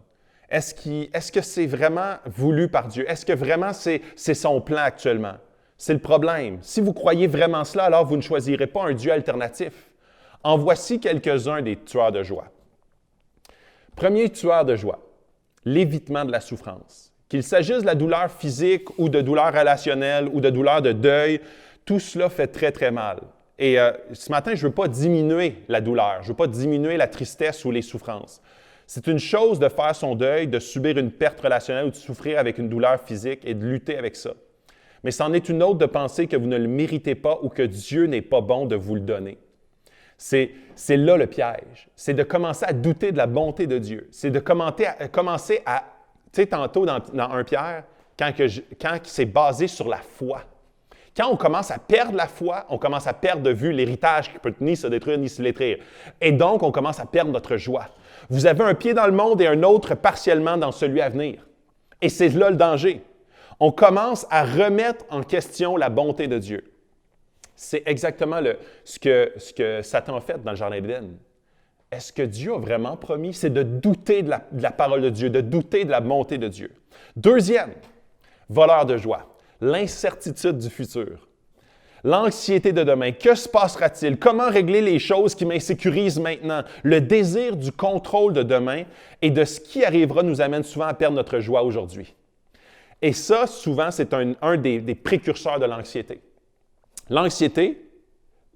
Est-ce que c'est vraiment voulu par Dieu? Est-ce que vraiment c'est son plan actuellement? C'est le problème. Si vous croyez vraiment cela, alors vous ne choisirez pas un Dieu alternatif. En voici quelques-uns des tueurs de joie. Premier tueur de joie, l'évitement de la souffrance. Qu'il s'agisse de la douleur physique ou de douleur relationnelle ou de douleur de deuil, tout cela fait très, très mal. Et ce matin, je ne veux pas diminuer la douleur, je ne veux pas diminuer la tristesse ou les souffrances. C'est une chose de faire son deuil, de subir une perte relationnelle ou de souffrir avec une douleur physique et de lutter avec ça. Mais c'en est une autre de penser que vous ne le méritez pas ou que Dieu n'est pas bon de vous le donner. C'est là le piège. C'est de commencer à douter de la bonté de Dieu. C'est de commencer à tu sais, tantôt dans 1 Pierre, quand c'est basé sur la foi. Quand on commence à perdre la foi, on commence à perdre de vue l'héritage qui peut ni se détruire ni se flétrir. Et donc, on commence à perdre notre joie. Vous avez un pied dans le monde et un autre partiellement dans celui à venir. Et c'est là le danger. On commence à remettre en question la bonté de Dieu. C'est exactement ce que Satan a fait dans le Jardin d'Éden. Est-ce que Dieu a vraiment promis? C'est de douter de la parole de Dieu, de douter de la bonté de Dieu. Deuxième, voleur de joie, l'incertitude du futur. L'anxiété de demain. Que se passera-t-il? Comment régler les choses qui m'insécurisent maintenant? Le désir du contrôle de demain et de ce qui arrivera nous amène souvent à perdre notre joie aujourd'hui. Et ça, souvent, c'est un des précurseurs de l'anxiété. L'anxiété,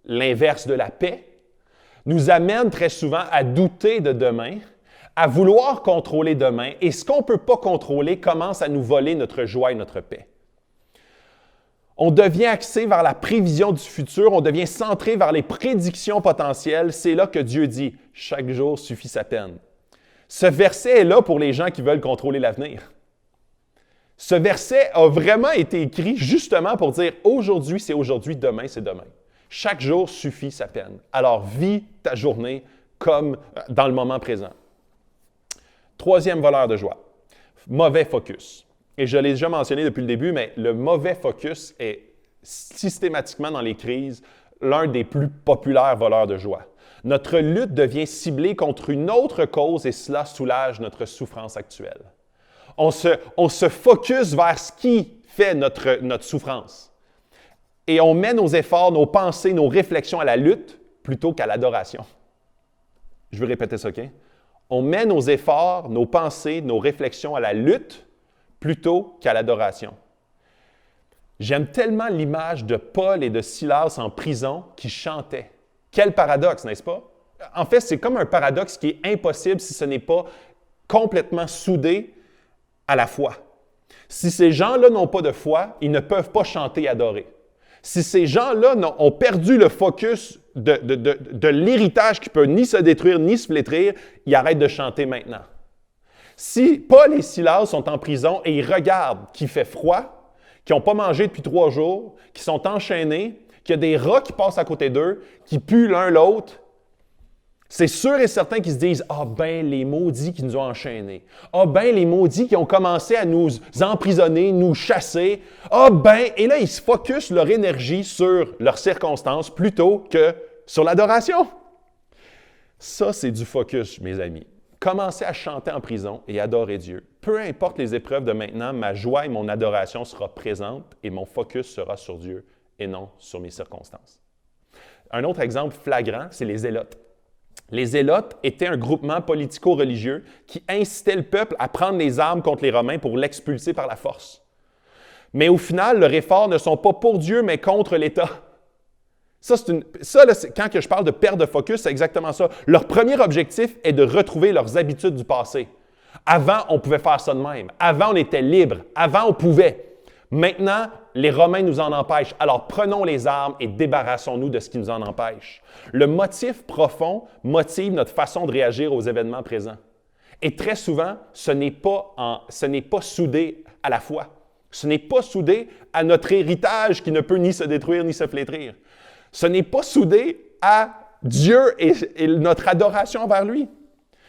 l'inverse de la paix, nous amène très souvent à douter de demain, à vouloir contrôler demain, et ce qu'on ne peut pas contrôler commence à nous voler notre joie et notre paix. On devient axé vers la prévision du futur, on devient centré vers les prédictions potentielles. C'est là que Dieu dit « Chaque jour suffit sa peine ». Ce verset est là pour les gens qui veulent contrôler l'avenir. Ce verset a vraiment été écrit justement pour dire « Aujourd'hui, c'est aujourd'hui, demain, c'est demain ». Chaque jour suffit sa peine. Alors, vis ta journée comme dans le moment présent. Troisième voleur de joie, mauvais focus. Et je l'ai déjà mentionné depuis le début, mais le mauvais focus est systématiquement dans les crises l'un des plus populaires voleurs de joie. Notre lutte devient ciblée contre une autre cause et cela soulage notre souffrance actuelle. On se focus vers ce qui fait notre souffrance. Et on met nos efforts, nos pensées, nos réflexions à la lutte plutôt qu'à l'adoration. Je vais répéter ça, OK? On met nos efforts, nos pensées, nos réflexions à la lutte plutôt qu'à l'adoration. J'aime tellement l'image de Paul et de Silas en prison qui chantaient. Quel paradoxe, n'est-ce pas? En fait, c'est comme un paradoxe qui est impossible si ce n'est pas complètement soudé à la foi. Si ces gens-là n'ont pas de foi, ils ne peuvent pas chanter et adorer. Si ces gens-là ont perdu le focus de l'héritage qui peut ni se détruire ni se flétrir, ils arrêtent de chanter maintenant. Si Paul et Silas sont en prison et ils regardent qu'il fait froid, qu'ils n'ont pas mangé depuis 3 jours, qu'ils sont enchaînés, qu'il y a des rats qui passent à côté d'eux, qui puent l'un l'autre, c'est sûr et certain qu'ils se disent « Ah ben, les maudits qui nous ont enchaînés. Ah ben, les maudits qui ont commencé à nous emprisonner, nous chasser. Ah ben, et là, ils se focusent leur énergie sur leurs circonstances plutôt que sur l'adoration. » Ça, c'est du focus, mes amis. Commencez à chanter en prison et adorer Dieu. Peu importe les épreuves de maintenant, ma joie et mon adoration sera présente et mon focus sera sur Dieu et non sur mes circonstances. Un autre exemple flagrant, c'est les Zélotes. Les Zélotes étaient un groupement politico-religieux qui incitait le peuple à prendre les armes contre les Romains pour l'expulser par la force. Mais au final, leurs efforts ne sont pas pour Dieu, mais contre l'État. Quand je parle de perte de focus, c'est exactement ça. Leur premier objectif est de retrouver leurs habitudes du passé. Avant, on pouvait faire ça de même. Avant, on était libre. Avant, on pouvait. Maintenant, les Romains nous en empêchent. Alors, prenons les armes et débarrassons-nous de ce qui nous en empêche. Le motif profond motive notre façon de réagir aux événements présents. Et très souvent, ce n'est pas soudé à la foi. Ce n'est pas soudé à notre héritage qui ne peut ni se détruire ni se flétrir. Ce n'est pas soudé à Dieu et notre adoration envers lui.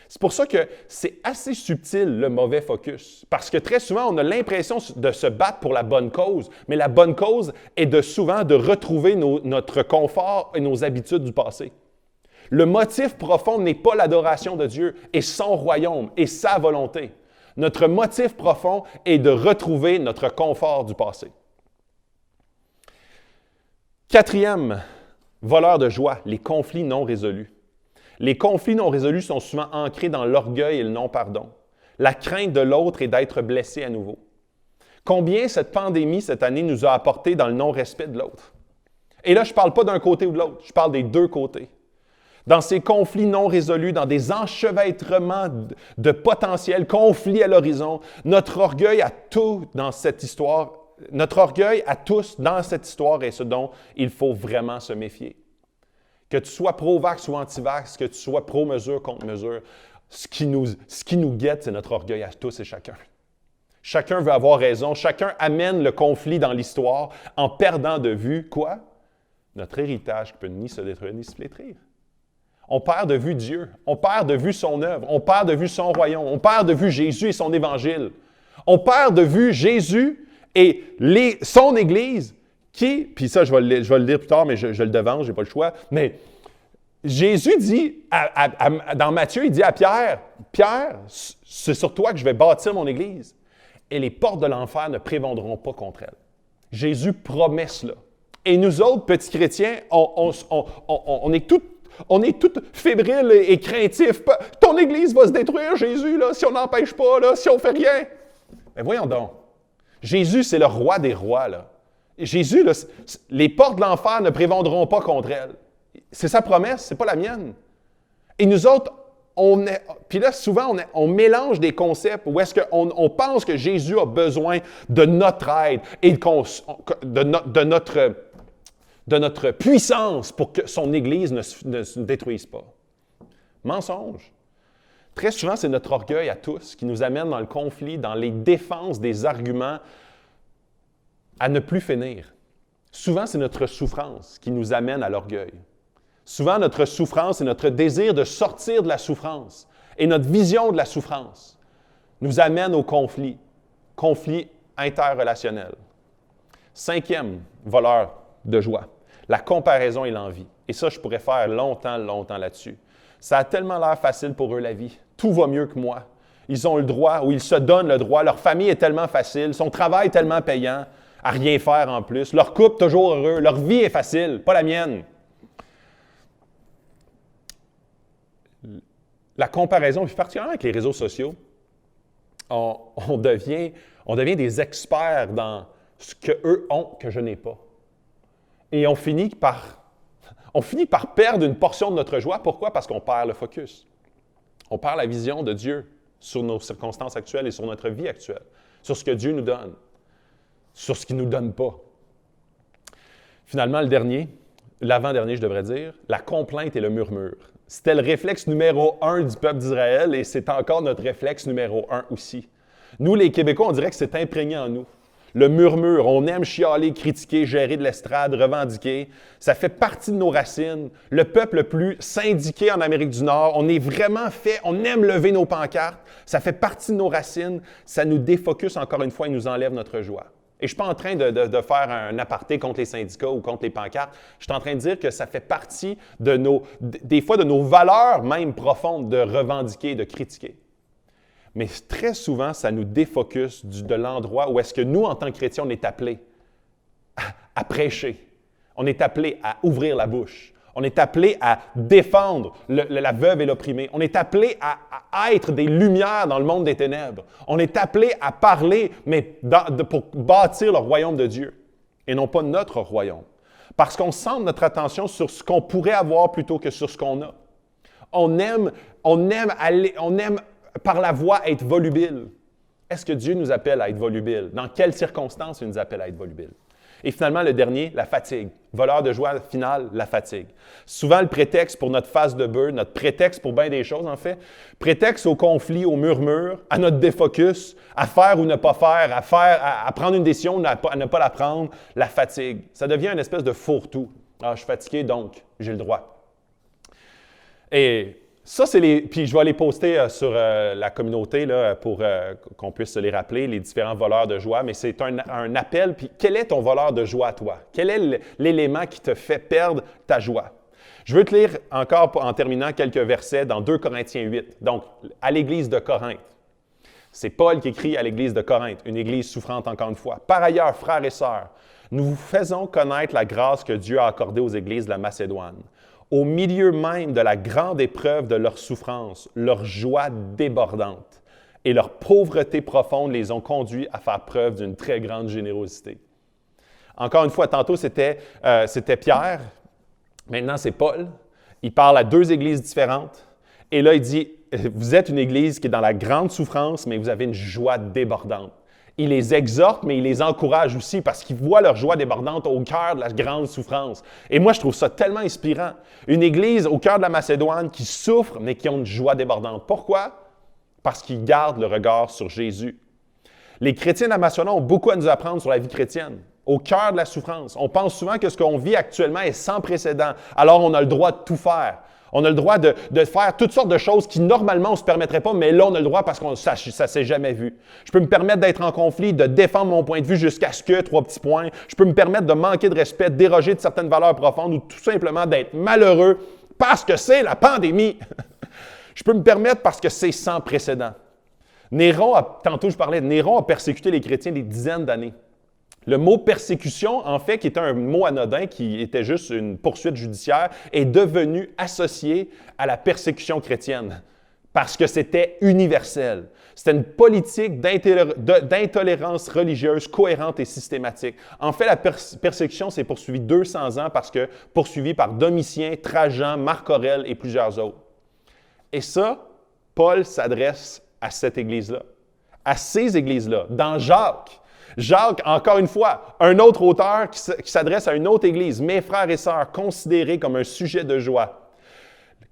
C'est pour ça que c'est assez subtil, le mauvais focus. Parce que très souvent, on a l'impression de se battre pour la bonne cause, mais la bonne cause est souvent de retrouver notre confort et nos habitudes du passé. Le motif profond n'est pas l'adoration de Dieu et son royaume et sa volonté. Notre motif profond est de retrouver notre confort du passé. Quatrième voleur de joie, les conflits non résolus. Les conflits non résolus sont souvent ancrés dans l'orgueil et le non-pardon. La crainte de l'autre et d'être blessé à nouveau. Combien cette pandémie, cette année, nous a apporté dans le non-respect de l'autre? Et là, je ne parle pas d'un côté ou de l'autre, je parle des deux côtés. Dans ces conflits non résolus, dans des enchevêtrements de potentiels conflits à l'horizon, notre orgueil à tout dans cette histoire, notre orgueil à tous dans cette histoire est ce dont il faut vraiment se méfier. Que tu sois pro-vax ou anti-vax, que tu sois pro-mesure contre mesure, ce qui nous guette, c'est notre orgueil à tous et chacun. Chacun veut avoir raison, chacun amène le conflit dans l'histoire en perdant de vue, quoi? Notre héritage qui peut ni se détruire ni se flétrir. On perd de vue Dieu, on perd de vue son œuvre, on perd de vue son royaume, on perd de vue Jésus et son évangile. On perd de vue Jésus et son Église qui, puis ça je vais le dire plus tard, mais je le devance, je n'ai pas le choix, mais Jésus dit, dans Matthieu, il dit à Pierre, « Pierre, c'est sur toi que je vais bâtir mon Église et les portes de l'enfer ne prévendront pas contre elle. » Jésus promet cela. Et nous autres, petits chrétiens, on est tous fébriles et craintifs. Ton Église va se détruire, Jésus, là, si on n'empêche pas, là, si on ne fait rien. Mais voyons donc. Jésus, c'est le roi des rois. Là. Jésus, là, les portes de l'enfer ne prévendront pas contre elle. C'est sa promesse, c'est pas la mienne. Et nous autres, puis là, souvent, on mélange des concepts où est-ce qu'on pense que Jésus a besoin de notre aide et de notre puissance pour que son Église ne se détruise pas. Mensonge. Très souvent, c'est notre orgueil à tous qui nous amène dans le conflit, dans les défenses des arguments à ne plus finir. Souvent, c'est notre souffrance qui nous amène à l'orgueil. Souvent, notre souffrance et notre désir de sortir de la souffrance et notre vision de la souffrance nous amène au conflit interrelationnel. Cinquième voleur de joie, la comparaison et l'envie. Et ça, je pourrais faire longtemps là-dessus. Ça a tellement l'air facile pour eux, la vie. Tout va mieux que moi. Ils ont le droit, ou ils se donnent le droit. Leur famille est tellement facile, son travail est tellement payant, à rien faire en plus. Leur couple toujours heureux, leur vie est facile, pas la mienne. La comparaison, puis particulièrement avec les réseaux sociaux, on devient des experts dans ce qu'eux ont que je n'ai pas. Et on finit par perdre une portion de notre joie. Pourquoi? Parce qu'on perd le focus. On perd la vision de Dieu sur nos circonstances actuelles et sur notre vie actuelle, sur ce que Dieu nous donne, sur ce qu'il ne nous donne pas. Finalement, l'avant-dernier, je devrais dire, la complainte et le murmure. C'était le réflexe numéro 1 du peuple d'Israël et c'est encore notre réflexe numéro 1 aussi. Nous, les Québécois, on dirait que c'est imprégné en nous. Le murmure, on aime chialer, critiquer, gérer de l'estrade, revendiquer. Ça fait partie de nos racines. Le peuple le plus syndiqué en Amérique du Nord, on est vraiment fait, on aime lever nos pancartes. Ça fait partie de nos racines. Ça nous défocus encore une fois et nous enlève notre joie. Et je ne suis pas en train de faire un aparté contre les syndicats ou contre les pancartes. Je suis en train de dire que ça fait partie des fois de nos valeurs même profondes de revendiquer, de critiquer. Mais très souvent, ça nous défocus de l'endroit où est-ce que nous, en tant que chrétiens, on est appelés à prêcher. On est appelés à ouvrir la bouche. On est appelés à défendre la veuve et l'opprimé. On est appelés à être des lumières dans le monde des ténèbres. On est appelés à parler, mais pour bâtir le royaume de Dieu et non pas notre royaume. Parce qu'on centre notre attention sur ce qu'on pourrait avoir plutôt que sur ce qu'on a. On aime par la voix être volubile. Est-ce que Dieu nous appelle à être volubile? Dans quelles circonstances il nous appelle à être volubile? Et finalement, le dernier, la fatigue. Voleur de joie finale, la fatigue. Souvent, le prétexte pour notre face de bœuf, notre prétexte pour bien des choses, en fait, prétexte au conflit, au murmure, à notre défocus, à faire ou ne pas faire, à prendre une décision, à ne pas la prendre, la fatigue. Ça devient une espèce de fourre-tout. Ah, je suis fatigué, donc j'ai le droit. Et ça, puis je vais les poster sur la communauté là, pour qu'on puisse se les rappeler, les différents voleurs de joie, mais c'est un appel. Puis quel est ton voleur de joie, toi? Quel est l'élément qui te fait perdre ta joie? Je veux te lire encore, en terminant, quelques versets dans 2 Corinthiens 8, donc à l'Église de Corinthe. C'est Paul qui écrit à l'Église de Corinthe, une Église souffrante encore une fois. « Par ailleurs, frères et sœurs, nous vous faisons connaître la grâce que Dieu a accordée aux églises de la Macédoine. Au milieu même de la grande épreuve de leur souffrance, leur joie débordante et leur pauvreté profonde les ont conduits à faire preuve d'une très grande générosité. » Encore une fois, tantôt c'était Pierre, maintenant c'est Paul. Il parle à deux églises différentes. Et là, il dit, vous êtes une église qui est dans la grande souffrance, mais vous avez une joie débordante. Il les exhorte, mais il les encourage aussi parce qu'il voit leur joie débordante au cœur de la grande souffrance. Et moi, je trouve ça tellement inspirant. Une église au cœur de la Macédoine qui souffre, mais qui a une joie débordante. Pourquoi? Parce qu'ils gardent le regard sur Jésus. Les chrétiens de la Macédoine ont beaucoup à nous apprendre sur la vie chrétienne. Au cœur de la souffrance. On pense souvent que ce qu'on vit actuellement est sans précédent. Alors, on a le droit de tout faire. On a le droit de faire toutes sortes de choses qui, normalement, on ne se permettrait pas, mais là, on a le droit parce que ça ne s'est jamais vu. Je peux me permettre d'être en conflit, de défendre mon point de vue jusqu'à ce que, 3 petits points. Je peux me permettre de manquer de respect, de déroger de certaines valeurs profondes ou tout simplement d'être malheureux parce que c'est la pandémie. Je peux me permettre parce que c'est sans précédent. Tantôt je parlais, Néron a persécuté les chrétiens des dizaines d'années. Le mot persécution, en fait, qui était un mot anodin, qui était juste une poursuite judiciaire, est devenu associé à la persécution chrétienne parce que c'était universel. C'était une politique d'intolérance religieuse cohérente et systématique. En fait, la persécution s'est poursuivie 200 ans parce que poursuivie par Domitien, Trajan, Marc Aurèle et plusieurs autres. Et ça, Paul s'adresse à cette Église-là, à ces Églises-là, dans Jacques. Jacques, encore une fois, un autre auteur qui s'adresse à une autre Église. « Mes frères et sœurs, considérez comme un sujet de joie.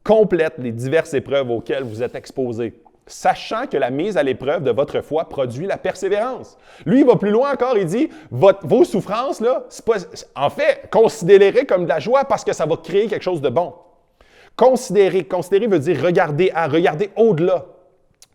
Complète les diverses épreuves auxquelles vous êtes exposés, sachant que la mise à l'épreuve de votre foi produit la persévérance. » Lui, il va plus loin encore, il dit « Vos souffrances, là, en fait, considérez comme de la joie parce que ça va créer quelque chose de bon. » Considérer veut dire regarder au-delà.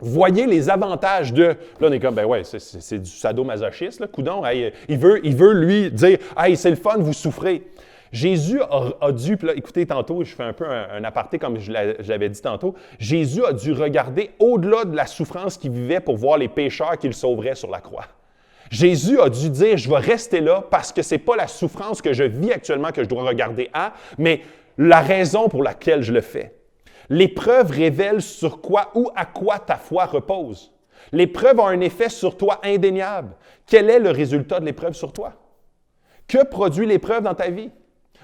Voyez les avantages de... Là, on est comme, ben ouais, c'est du sadomasochisme, là, coudonc. Hey, il veut lui dire, hey, c'est le fun, vous souffrez. Jésus a dû, là, écoutez, tantôt, je fais un peu un aparté comme je l'avais dit tantôt, Jésus a dû regarder au-delà de la souffrance qu'il vivait pour voir les pécheurs qu'il sauverait sur la croix. Jésus a dû dire, je vais rester là parce que ce n'est pas la souffrance que je vis actuellement que je dois regarder mais la raison pour laquelle je le fais. L'épreuve révèle sur quoi ou à quoi ta foi repose. L'épreuve a un effet sur toi indéniable. Quel est le résultat de l'épreuve sur toi? Que produit l'épreuve dans ta vie?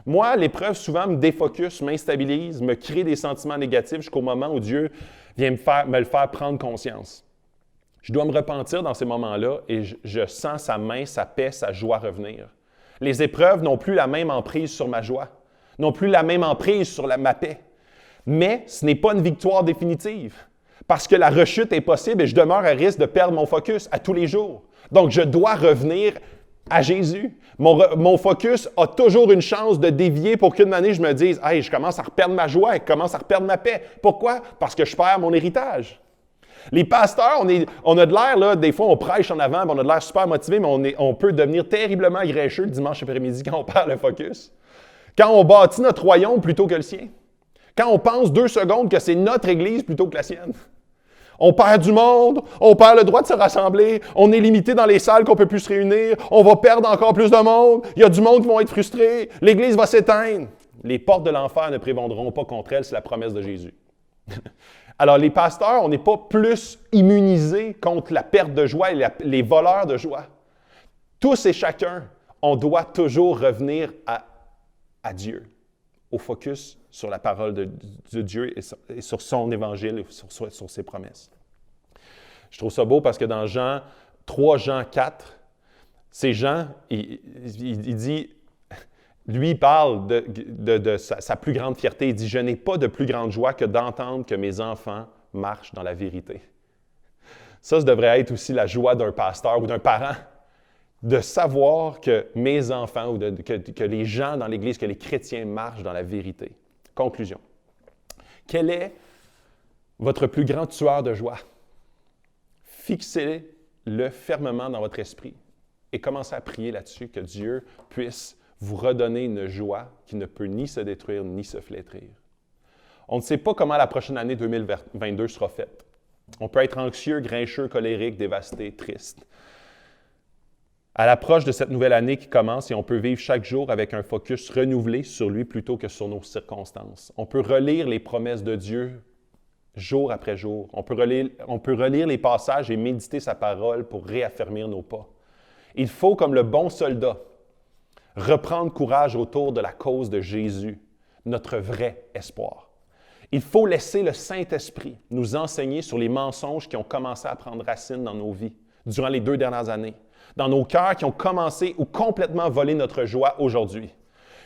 Moi, l'épreuve souvent me défocus, m'instabilise, me crée des sentiments négatifs jusqu'au moment où Dieu vient me le faire prendre conscience. Je dois me repentir dans ces moments-là et je sens sa main, sa paix, sa joie revenir. Les épreuves n'ont plus la même emprise sur ma joie, n'ont plus la même emprise sur ma paix. Mais ce n'est pas une victoire définitive, parce que la rechute est possible et je demeure à risque de perdre mon focus à tous les jours. Donc, je dois revenir à Jésus. Mon focus a toujours une chance de dévier pour qu'une année, je me dise « Hey, je commence à reperdre ma joie et je commence à reperdre ma paix. » Pourquoi? Parce que je perds mon héritage. Les pasteurs, on a de l'air, là, des fois, on prêche en avant, on a de l'air super motivé, mais on peut devenir terriblement grincheux le dimanche après-midi quand on perd le focus. Quand on bâtit notre royaume plutôt que le sien. Quand on pense 2 secondes que c'est notre Église plutôt que la sienne. On perd du monde, on perd le droit de se rassembler, on est limité dans les salles qu'on ne peut plus se réunir, on va perdre encore plus de monde, il y a du monde qui vont être frustrés, l'Église va s'éteindre. Les portes de l'enfer ne prévaudront pas contre elle, c'est la promesse de Jésus. Alors les pasteurs, on n'est pas plus immunisés contre la perte de joie et les voleurs de joie. Tous et chacun, on doit toujours revenir à Dieu, au focus sur la parole de Dieu et sur son évangile et sur ses promesses. Je trouve ça beau parce que dans Jean 3, Jean 4, c'est Jean, il dit, lui, il parle de sa plus grande fierté. Il dit, « Je n'ai pas de plus grande joie que d'entendre que mes enfants marchent dans la vérité. » Ça devrait être aussi la joie d'un pasteur ou d'un parent, de savoir que mes enfants ou que les gens dans l'Église, que les chrétiens marchent dans la vérité. Conclusion. Quel est votre plus grand tueur de joie? Fixez-le fermement dans votre esprit et commencez à prier là-dessus que Dieu puisse vous redonner une joie qui ne peut ni se détruire ni se flétrir. On ne sait pas comment la prochaine année 2022 sera faite. On peut être anxieux, grincheux, colérique, dévasté, triste. À l'approche de cette nouvelle année qui commence, et on peut vivre chaque jour avec un focus renouvelé sur lui plutôt que sur nos circonstances. On peut relire les promesses de Dieu jour après jour. On peut relire les passages et méditer sa parole pour réaffirmer nos pas. Il faut, comme le bon soldat, reprendre courage autour de la cause de Jésus, notre vrai espoir. Il faut laisser le Saint-Esprit nous enseigner sur les mensonges qui ont commencé à prendre racine dans nos vies durant les 2 dernières années, dans nos cœurs qui ont commencé ou complètement volé notre joie aujourd'hui.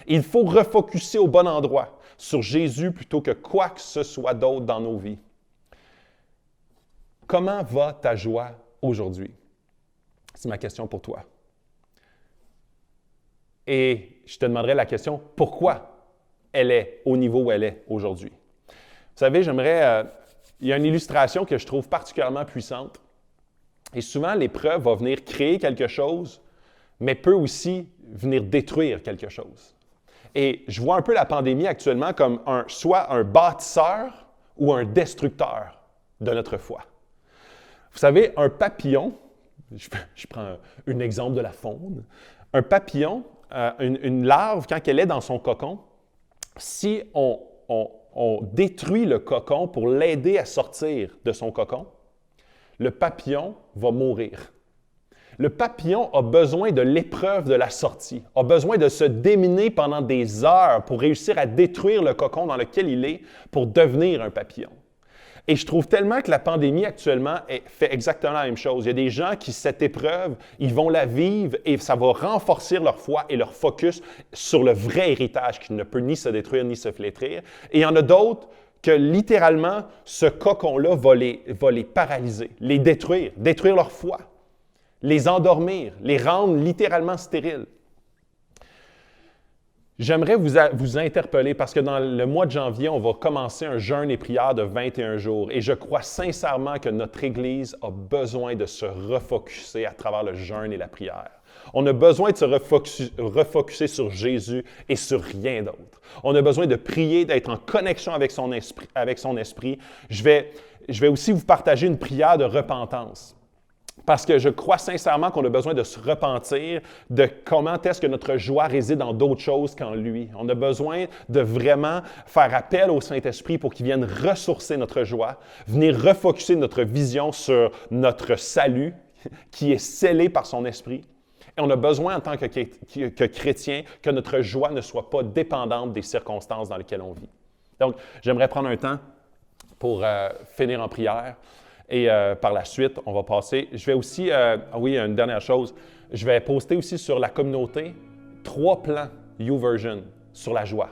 Il faut refocuser au bon endroit, sur Jésus plutôt que quoi que ce soit d'autre dans nos vies. Comment va ta joie aujourd'hui? C'est ma question pour toi. Et je te demanderai la question, pourquoi elle est au niveau où elle est aujourd'hui? Vous savez, il y a une illustration que je trouve particulièrement puissante. Et souvent, l'épreuve va venir créer quelque chose, mais peut aussi venir détruire quelque chose. Et je vois un peu la pandémie actuellement comme soit un bâtisseur ou un destructeur de notre foi. Vous savez, un papillon, je prends un exemple de la faune, un papillon, une larve, quand elle est dans son cocon, si on détruit le cocon pour l'aider à sortir de son cocon, le papillon va mourir. Le papillon a besoin de l'épreuve de la sortie, a besoin de se déminer pendant des heures pour réussir à détruire le cocon dans lequel il est pour devenir un papillon. Et je trouve tellement que la pandémie actuellement fait exactement la même chose. Il y a des gens qui, cette épreuve, ils vont la vivre et ça va renforcer leur foi et leur focus sur le vrai héritage qui ne peut ni se détruire ni se flétrir. Et il y en a d'autres que littéralement, ce cocon-là va les paralyser, les détruire leur foi, les endormir, les rendre littéralement stériles. J'aimerais vous interpeller parce que dans le mois de janvier, on va commencer un jeûne et prière de 21 jours. Et je crois sincèrement que notre Église a besoin de se refocuser à travers le jeûne et la prière. On a besoin de se refocuser sur Jésus et sur rien d'autre. On a besoin de prier, d'être en connexion avec son esprit. Je vais aussi vous partager une prière de repentance. Parce que je crois sincèrement qu'on a besoin de se repentir de comment est-ce que notre joie réside dans d'autres choses qu'en lui. On a besoin de vraiment faire appel au Saint-Esprit pour qu'il vienne ressourcer notre joie, venir refocuser notre vision sur notre salut qui est scellé par son Esprit. Et on a besoin en tant que chrétien que notre joie ne soit pas dépendante des circonstances dans lesquelles on vit. Donc, j'aimerais prendre un temps pour finir en prière. Et par la suite, on va passer. Je vais aussi, une dernière chose, je vais poster aussi sur la communauté 3 plans YouVersion sur la joie.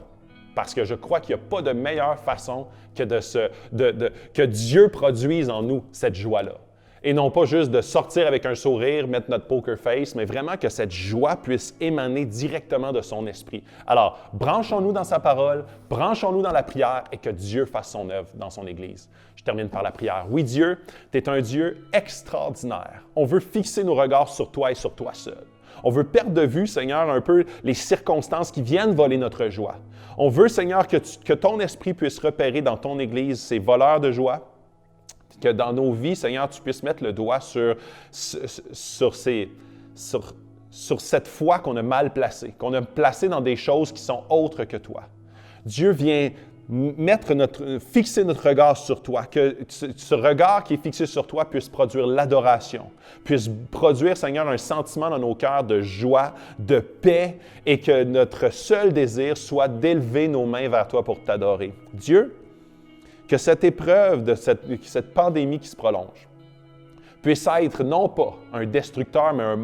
Parce que je crois qu'il n'y a pas de meilleure façon que que Dieu produise en nous cette joie-là. Et non pas juste de sortir avec un sourire, mettre notre poker face, mais vraiment que cette joie puisse émaner directement de son esprit. Alors, branchons-nous dans sa parole, branchons-nous dans la prière et que Dieu fasse son œuvre dans son Église. Je termine par la prière. Oui, Dieu, tu es un Dieu extraordinaire. On veut fixer nos regards sur toi et sur toi seul. On veut perdre de vue, Seigneur, un peu les circonstances qui viennent voler notre joie. On veut, Seigneur, que ton esprit puisse repérer dans ton Église ces voleurs de joie, que dans nos vies, Seigneur, tu puisses mettre le doigt sur cette foi qu'on a mal placée, qu'on a placée dans des choses qui sont autres que toi. Dieu vient fixer notre regard sur toi, que ce regard qui est fixé sur toi puisse produire l'adoration, puisse produire, Seigneur, un sentiment dans nos cœurs de joie, de paix, et que notre seul désir soit d'élever nos mains vers toi pour t'adorer. Dieu, que cette épreuve, cette pandémie qui se prolonge, puisse être non pas un destructeur, mais un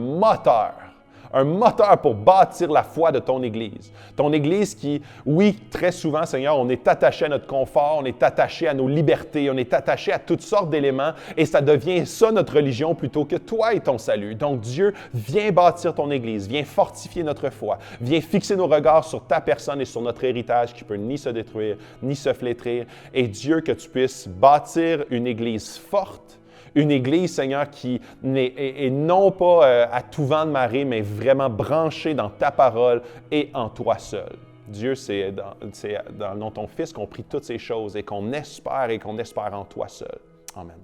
moteur pour bâtir la foi de ton Église. Ton Église qui, oui, très souvent, Seigneur, on est attaché à notre confort, on est attaché à nos libertés, on est attaché à toutes sortes d'éléments et ça devient ça notre religion plutôt que toi et ton salut. Donc Dieu, viens bâtir ton Église, viens fortifier notre foi, viens fixer nos regards sur ta personne et sur notre héritage qui peut ni se détruire, ni se flétrir. Et Dieu, que tu puisses bâtir une Église forte, une Église, Seigneur, qui n'est non pas à tout vent de marée, mais vraiment branchée dans ta parole et en toi seul. Dieu, c'est dans le nom de ton Fils qu'on prie toutes ces choses et qu'on espère en toi seul. Amen.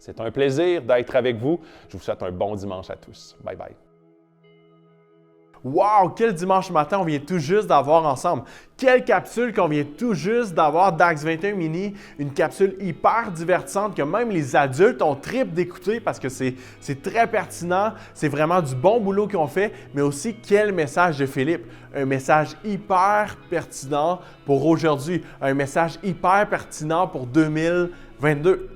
C'est un plaisir d'être avec vous. Je vous souhaite un bon dimanche à tous. Bye bye. Wow, quel dimanche matin on vient tout juste d'avoir ensemble. Quelle capsule qu'on vient tout juste d'avoir d'Acts 21 Mini, une capsule hyper divertissante que même les adultes ont trip d'écouter parce que c'est très pertinent, c'est vraiment du bon boulot qu'ils ont fait, mais aussi quel message de Philippe, un message hyper pertinent pour aujourd'hui, un message hyper pertinent pour 2022.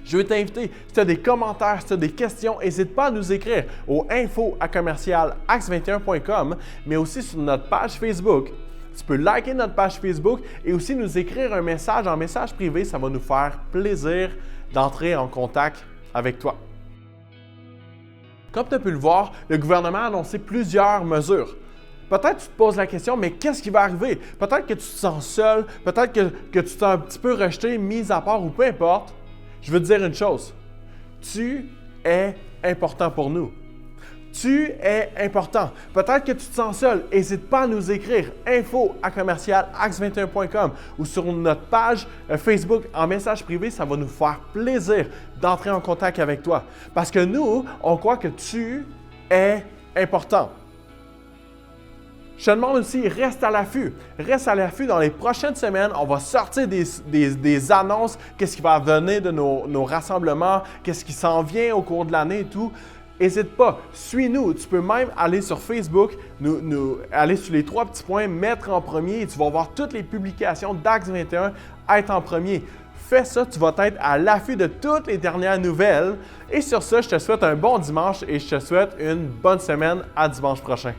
Je veux t'inviter, si tu as des commentaires, si tu as des questions, n'hésite pas à nous écrire au info@acts21.com, mais aussi sur notre page Facebook. Tu peux liker notre page Facebook et aussi nous écrire un message en message privé. Ça va nous faire plaisir d'entrer en contact avec toi. Comme tu as pu le voir, le gouvernement a annoncé plusieurs mesures. Peut-être que tu te poses la question, mais qu'est-ce qui va arriver? Peut-être que tu te sens seul, peut-être que tu t'es un petit peu rejeté, mis à part ou peu importe. Je veux te dire une chose, tu es important pour nous. Tu es important. Peut-être que tu te sens seul, n'hésite pas à nous écrire info@acts21.com ou sur notre page Facebook en message privé, ça va nous faire plaisir d'entrer en contact avec toi. Parce que nous, on croit que tu es important. Je te demande aussi, reste à l'affût. Reste à l'affût dans les prochaines semaines. On va sortir des annonces, qu'est-ce qui va venir de nos rassemblements, qu'est-ce qui s'en vient au cours de l'année et tout. N'hésite pas, suis-nous. Tu peux même aller sur Facebook, aller sur les 3 petits points, mettre en premier et tu vas voir toutes les publications d'Acts 21 être en premier. Fais ça, tu vas être à l'affût de toutes les dernières nouvelles. Et sur ça, je te souhaite un bon dimanche et je te souhaite une bonne semaine. À dimanche prochain.